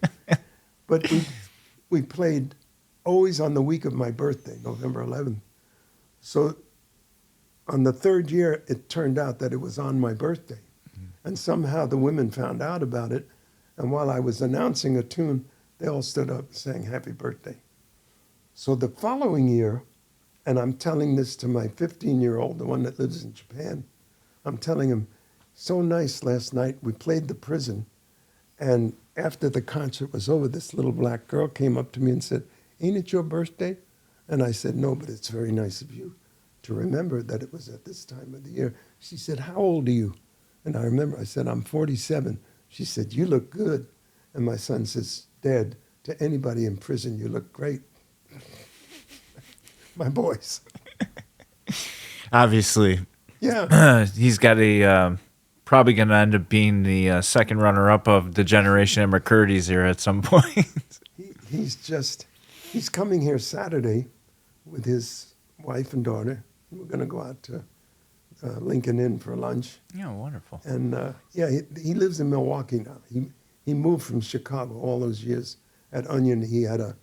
But we played always on the week of my birthday, November 11th. So on the 3rd year, it turned out that it was on my birthday. Mm-hmm. And somehow the women found out about it. And while I was announcing a tune, they all stood up and sang happy birthday. So the following year, and I'm telling this to my 15-year-old, the one that lives in Japan, I'm telling him, so nice last night, we played the prison, and after the concert was over, this little black girl came up to me and said, ain't it your birthday? And I said, no, but it's very nice of you to remember that it was at this time of the year. She said, "How old are you?" And I remember I said, "I'm 47." She said, "You look good." And my son says, "Dad, to anybody in prison, you look great." My boys. Obviously, Yeah. he's got a probably going to end up being the second runner-up of the generation at McCurdy's here at some point. He's coming here Saturday with his wife and daughter. We're going to go out to Lincoln Inn for lunch. Yeah, wonderful. And he lives in Milwaukee now. He moved from Chicago all those years. At Onion, he had a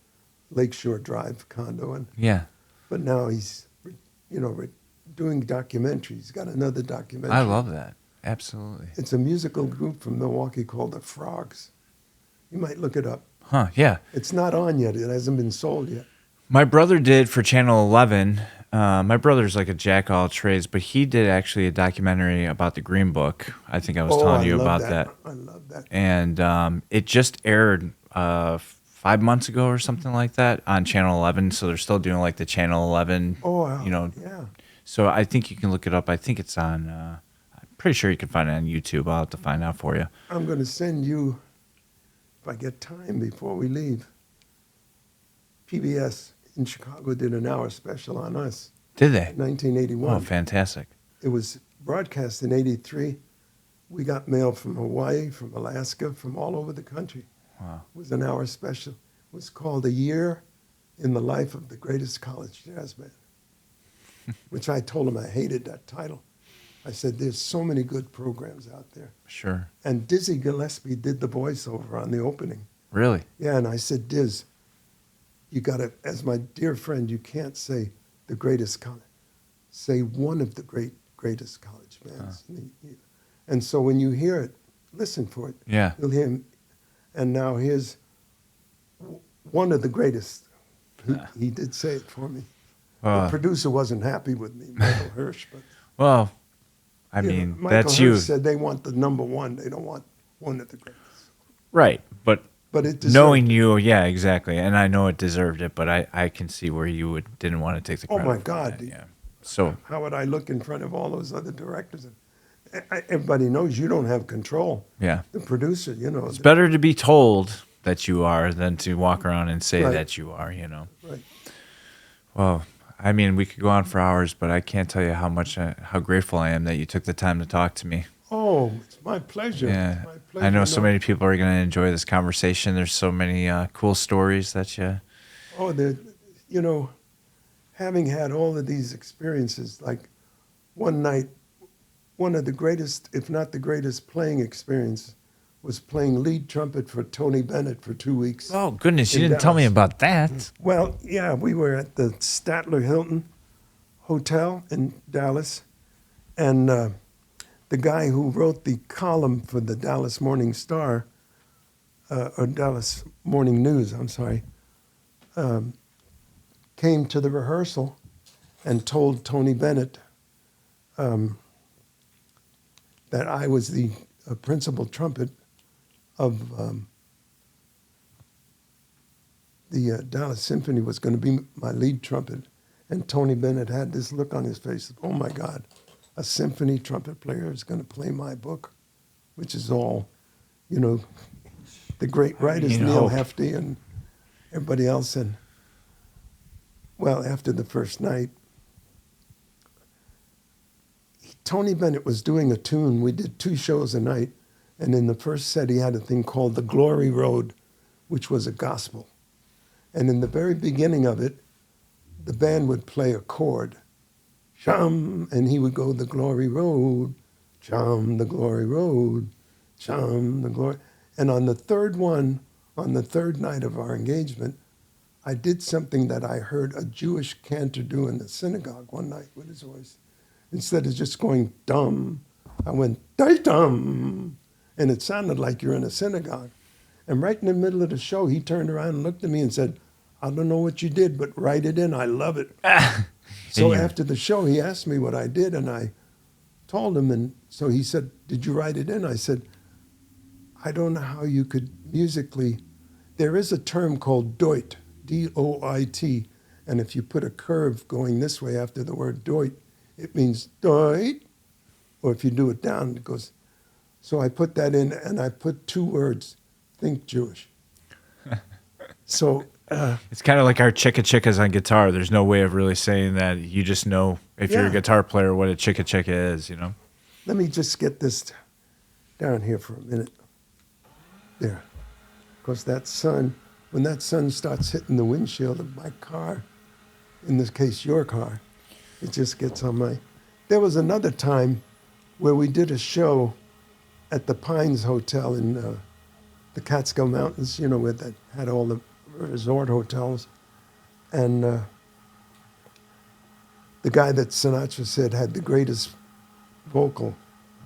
Lakeshore Drive condo, but now he's, doing documentaries. He's got another documentary. I love that. Absolutely. It's a musical group from Milwaukee called the Frogs. You might look it up. Huh? Yeah. It's not on yet. It hasn't been sold yet. My brother did for Channel 11. My brother's like a jack of all trades, but he did actually a documentary about the Green Book. I think I was telling you about that. I love that. And it just aired 5 months ago or something like that on Channel 11. So they're still doing like the Channel 11. Yeah. So I think you can look it up. I think it's on. I'm pretty sure you can find it on YouTube. I'll have to find out for you. I'm going to send you, if I get time before we leave. PBS in Chicago did an hour special on us. Did they? 1981. Oh, fantastic. It was broadcast in 83. We got mail from Hawaii, from Alaska, from all over the country. Wow. It was an hour special. It was called A Year in the Life of the Greatest College Jazz Band, which I told him I hated that title. I said, there's so many good programs out there. Sure. And Dizzy Gillespie did the voiceover on the opening. Really? Yeah, and I said, Diz, you got to, as my dear friend, you can't say the greatest college. Say one of the greatest college bands. And so when you hear it, listen for it. Yeah. You'll hear him. And now here's one of the greatest. He did say it for me. The producer wasn't happy with me, Michael Hirsch. But well, I mean, Michael that's Hirsch you. said they want the number one. They don't want one of the greatest. Right, but it deserved knowing it. you, yeah, exactly. And I know it deserved it, but I can see where you didn't want to take the Oh, credit. my for God. that, yeah. So How would I look in front of all those other directors? Everybody knows you don't have control. yeah, The producer, it's better to be told that you are than to walk around and say Right. that you are. Right. Well, I mean, we could go on for hours, but I can't tell you how grateful I am that you took the time to talk to me. Oh, it's my pleasure. Yeah, It's my pleasure. I know so many people are going to enjoy this conversation. There's so many cool stories that you. Oh, having had all of these experiences, like one night, one of the greatest, if not the greatest playing experience was playing lead trumpet for Tony Bennett for 2 weeks. Oh goodness, you in didn't tell me Dallas. about that. Well, yeah, we were at the Statler Hilton Hotel in Dallas, and the guy who wrote the column for the Dallas Morning Star, or Dallas Morning News, I'm sorry, came to the rehearsal and told Tony Bennett that I was the principal trumpet of the Dallas Symphony, was going to be my lead trumpet. And Tony Bennett had this look on his face, oh my God, a symphony trumpet player is going to play my book, which is all, the great writers, Neil Hefti and everybody else. And well, after the first night, Tony Bennett was doing a tune. We did 2 shows a night. And in the first set, he had a thing called The Glory Road, which was a gospel. And in the very beginning of it, the band would play a chord, chum, and he would go, the glory road, chum, the glory road, chum, the glory. And on the third one, on the third night of our engagement, I did something that I heard a Jewish cantor do in the synagogue one night with his voice. Instead of just going dum, I went dum, and it sounded like you're in a synagogue. And right in the middle of the show, he turned around and looked at me and said, I don't know what you did, but write it in. I love it. So after the show, he asked me what I did, and I told him. And so he said, did you write it in? I said, I don't know how you could musically. There is a term called Doit, D-O-I-T, And if you put a curve going this way after the word Deut, it means Deut. Or if you do it down, it goes. So I put that in, and I put 2 words, think Jewish. So it's kind of like our chicka chickas on guitar. There's no way of really saying that. You just know if you're a guitar player what a chicka chicka is, you know? let me just get this down here for a minute. There. Because that sun, when that sun starts hitting the windshield of my car, in this case your car, it just gets on my... There was another time where we did a show at the Pines Hotel in the Catskill Mountains, you know, where that had all the resort hotels. And the guy that Sinatra said had the greatest vocal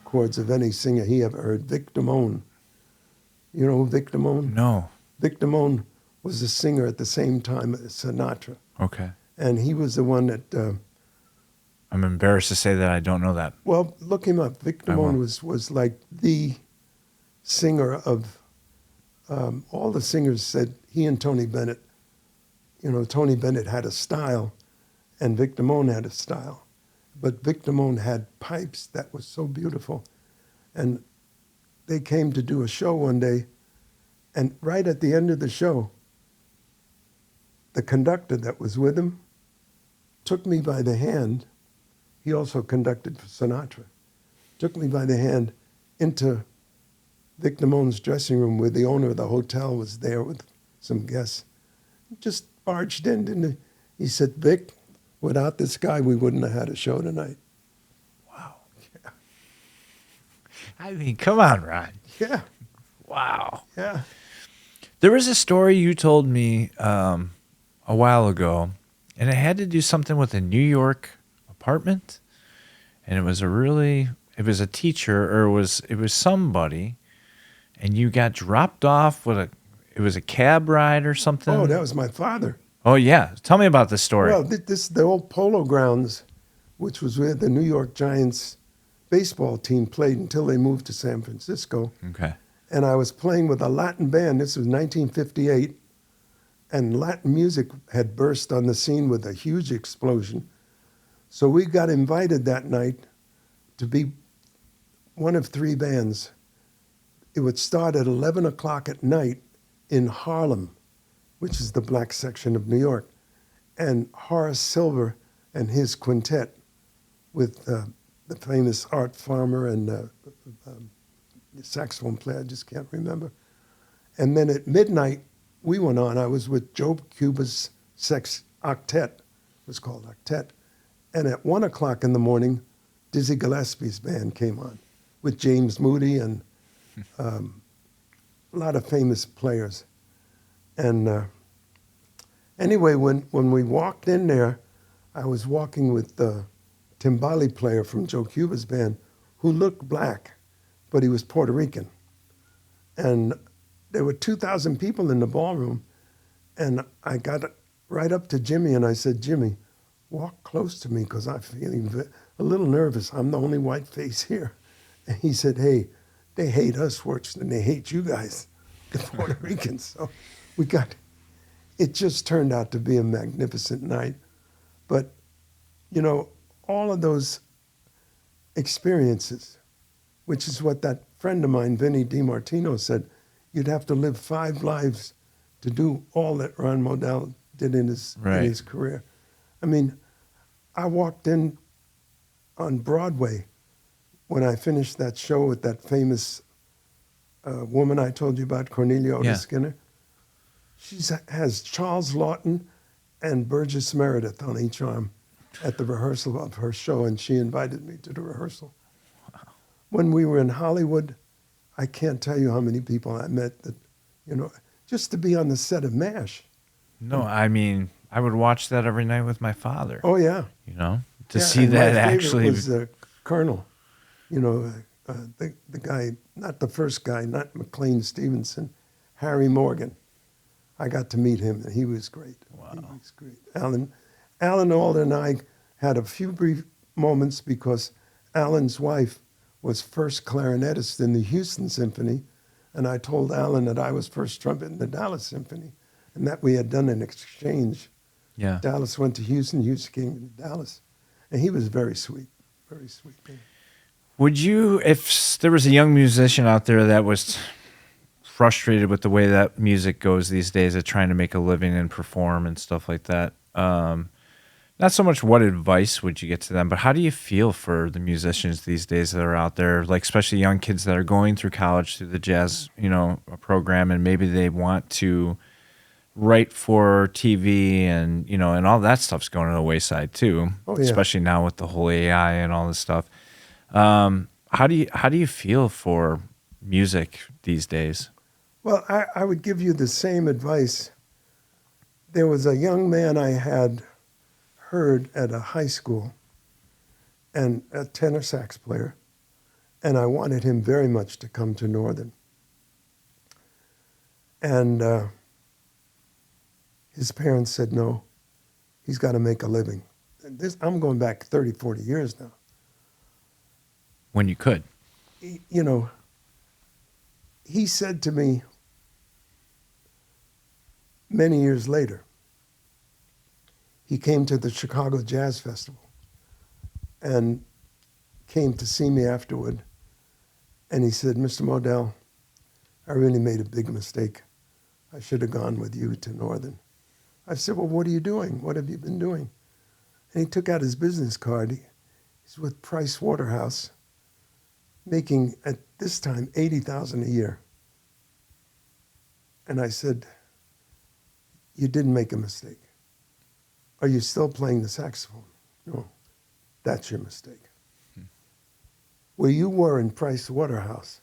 cords of any singer he ever heard, Vic Damone. You know who Vic Damone? No. Vic Damone was a singer at the same time as Sinatra. Okay. And he was the one that... I'm embarrassed to say that I don't know that. Well, look him up. Vic Damone was like the singer of... all the singers said he and Tony Bennett, you know, Tony Bennett had a style and Vic Damone had a style. But Vic Damone had pipes that was so beautiful. And they came to do a show one day, and right at the end of the show, the conductor that was with him took me by the hand. He also conducted for Sinatra. Took me by the hand into Vic Damone's dressing room where the owner of the hotel was there with some guests. Just barged in, didn't he? He said, Vic, without this guy, we wouldn't have had a show tonight. Wow. Yeah. I mean, come on, Ron. Yeah. Wow. Yeah. There was a story you told me a while ago, and it had to do something with a New York apartment, and it was a teacher, or it was somebody, and you got dropped off with it was a cab ride or something. Oh, that was my father. Oh yeah, tell me about this story. Well, the old Polo Grounds, which was where the New York Giants baseball team played until they moved to San Francisco. Okay. And I was playing with a Latin band. This was 1958, and Latin music had burst on the scene with a huge explosion. So we got invited that night to be one of 3 bands. It would start at 11 o'clock at night in Harlem, which is the black section of New York. And Horace Silver and his quintet with the famous Art Farmer and the saxophone player, I just can't remember. And then at midnight, we went on. I was with Joe Cuba's octet, it was called Octet. And at 1 o'clock in the morning, Dizzy Gillespie's band came on with James Moody and a lot of famous players. And anyway, when we walked in there, I was walking with the timbale player from Joe Cuba's band who looked black, but he was Puerto Rican. And there were 2,000 people in the ballroom, and I got right up to Jimmy and I said, Jimmy, walk close to me because I'm feeling a little nervous. I'm the only white face here. And he said, hey, they hate us worse than they hate you guys, the Puerto Ricans. So it just turned out to be a magnificent night. But, you know, all of those experiences, which is what that friend of mine, Vinny DiMartino, said, you'd have to live 5 lives to do all that Ron Modell did in his career. I mean, I walked in on Broadway when I finished that show with that famous woman I told you about, Cornelia Otis Skinner. She has Charles Lawton and Burgess Meredith on each arm at the rehearsal of her show, and she invited me to the rehearsal. Wow. When we were in Hollywood, I can't tell you how many people I met that, you know, just to be on the set of MASH. No, I mean, I would watch that every night with my father. Oh, yeah. You know, to see that actually. My favorite was Colonel, you know, the guy, not the first guy, not McLean Stevenson, Harry Morgan. I got to meet him, and he was great. Wow. He was great. Alan Alda and I had a few brief moments because Alan's wife was first clarinetist in the Houston Symphony, and I told Alan that I was first trumpet in the Dallas Symphony, and that we had done an exchange Yeah. Dallas went to Houston. Houston came to Dallas. And he was very sweet. Very sweet man. Would you, if there was a young musician out there that was frustrated with the way that music goes these days at trying to make a living and perform and stuff like that, not so much what advice would you get to them, but how do you feel for the musicians these days that are out there, like especially young kids that are going through college through the jazz, program, and maybe they want to write for TV and and all that stuff's going to the wayside too, especially now with the whole AI and all this stuff. How do you feel for music these days? Well, I would give you the same advice. There was a young man I had heard at a high school, and a tenor sax player, and I wanted him very much to come to Northern. And his parents said, no, he's got to make a living. And I'm going back 30, 40 years now. When you could. He said to me many years later, he came to the Chicago Jazz Festival and came to see me afterward. And he said, Mr. Modell, I really made a big mistake. I should have gone with you to Northern. I said, well, what are you doing? What have you been doing? And he took out his business card. He's with Price Waterhouse, making at this time $80,000 a year. And I said, you didn't make a mistake. Are you still playing the saxophone? No, that's your mistake. Where you were in Price Waterhouse,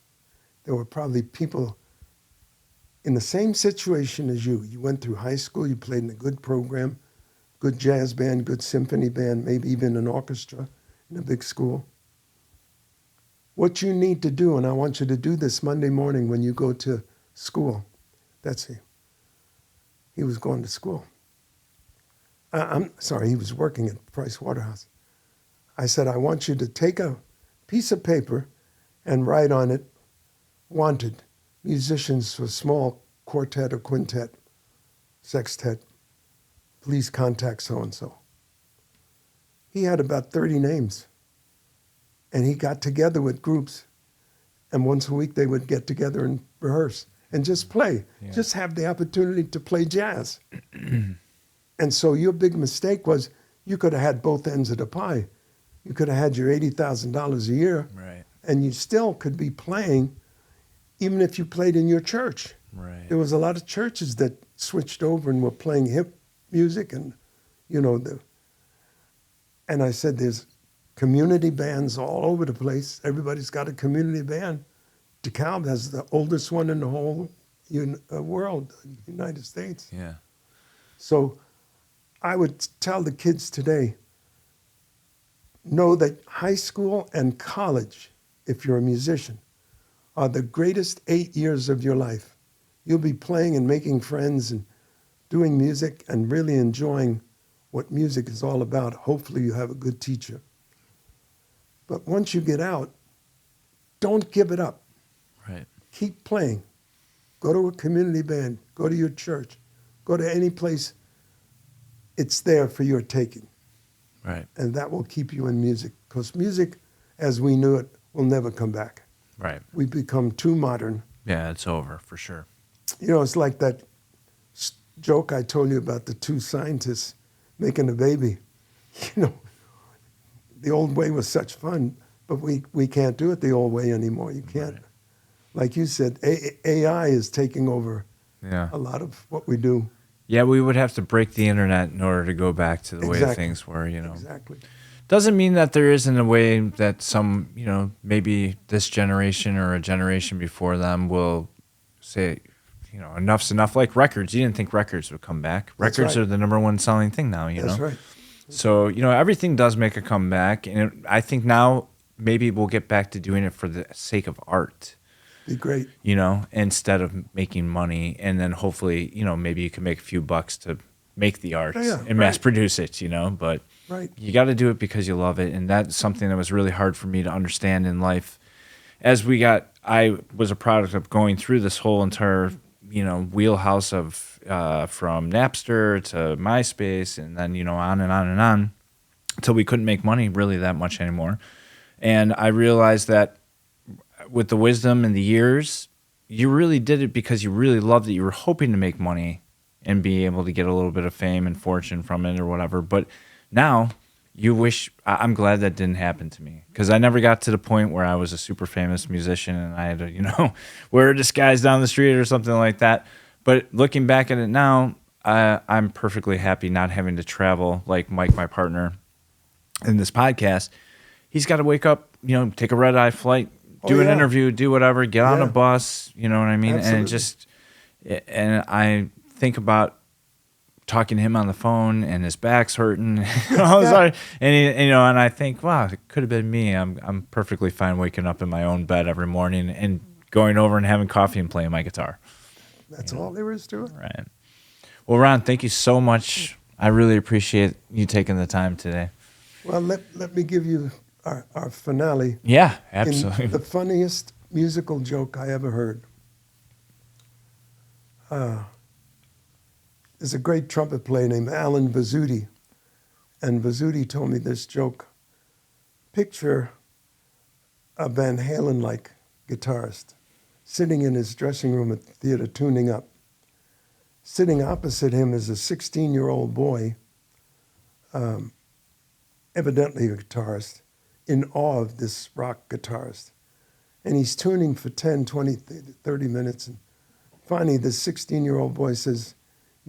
there were probably people in the same situation as you. You went through high school, you played in a good program, good jazz band, good symphony band, maybe even an orchestra in a big school. What you need to do, and I want you to do this Monday morning when you go to school. That's him. He was going to school. I'm sorry, he was working at Price Waterhouse. I said, I want you to take a piece of paper and write on it, wanted, musicians for small quartet or quintet, sextet, please contact so-and-so. He had about 30 names. And he got together with groups. And once a week they would get together and rehearse and just play, just have the opportunity to play jazz. And so your big mistake was you could have had both ends of the pie. You could have had your $80,000 a year, right, and you still could be playing even if you played in your church. Right. There was a lot of churches that switched over and were playing hip music and, and I said there's community bands all over the place. Everybody's got a community band. DeKalb has the oldest one in the whole world, United States. Yeah. So I would tell the kids today, know that high school and college, if you're a musician, are the greatest 8 years of your life. You'll be playing and making friends and doing music and really enjoying what music is all about. Hopefully you have a good teacher. But once you get out, don't give it up. Right. Keep playing. Go to a community band. Go to your church. Go to any place. It's there for your taking. Right. And that will keep you in music. Because music, as we knew it, will never come back. Right. We've become too modern. Yeah, it's over for sure. It's like that joke I told you about the two scientists making a baby. The old way was such fun, but we can't do it the old way anymore. You can't. Right. Like you said, AI is taking over a lot of what we do. Yeah, we would have to break the internet in order to go back to the way things were, Exactly. Doesn't mean that there isn't a way that some, maybe this generation or a generation before them will say, enough's enough. Like records, you didn't think records would come back. Records are the number one selling thing now, That's right. So, everything does make a comeback. And I think now maybe we'll get back to doing it for the sake of art. Be great. Instead of making money. And then hopefully, maybe you can make a few bucks to make the art and mass produce it, But you got to do it because you love it. And that's something that was really hard for me to understand in life. I was a product of going through this whole entire wheelhouse of from Napster to MySpace, and then on and on and on, until we couldn't make money really that much anymore. And I realized that with the wisdom and the years, you really did it because you really loved it. You were hoping to make money and be able to get a little bit of fame and fortune from it or whatever. But now you wish, I'm glad that didn't happen to me, because I never got to the point where I was a super famous musician and I had to, wear a disguise down the street or something like that. But looking back at it now, I'm perfectly happy not having to travel like Mike, my partner in this podcast. He's got to wake up, take a red-eye flight, do an interview, do whatever, get on a bus, you know what I mean? Absolutely. And I think about talking to him on the phone and his back's hurting. And I think, wow, it could have been me. I'm perfectly fine waking up in my own bed every morning and going over and having coffee and playing my guitar. That's all there is to it. Right. Well, Ron, thank you so much. I really appreciate you taking the time today. Well, let me give you our finale. Yeah, absolutely. The funniest musical joke I ever heard. There's a great trumpet player named Alan Vizzuti, and Vizzuti told me this joke. Picture a Van Halen-like guitarist sitting in his dressing room at the theater tuning up. Sitting opposite him is a 16-year-old boy, evidently a guitarist, in awe of this rock guitarist. And he's tuning for 10, 20, 30 minutes. And finally, this 16-year-old boy says,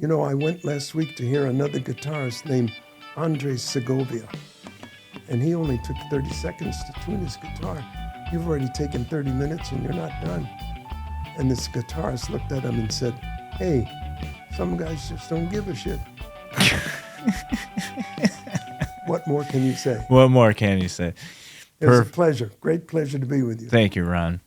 I went last week to hear another guitarist named Andres Segovia. And he only took 30 seconds to tune his guitar. You've already taken 30 minutes and you're not done. And this guitarist looked at him and said, hey, some guys just don't give a shit. What more can you say? What more can you say? It was a pleasure. Great pleasure to be with you. Thank you, Ron.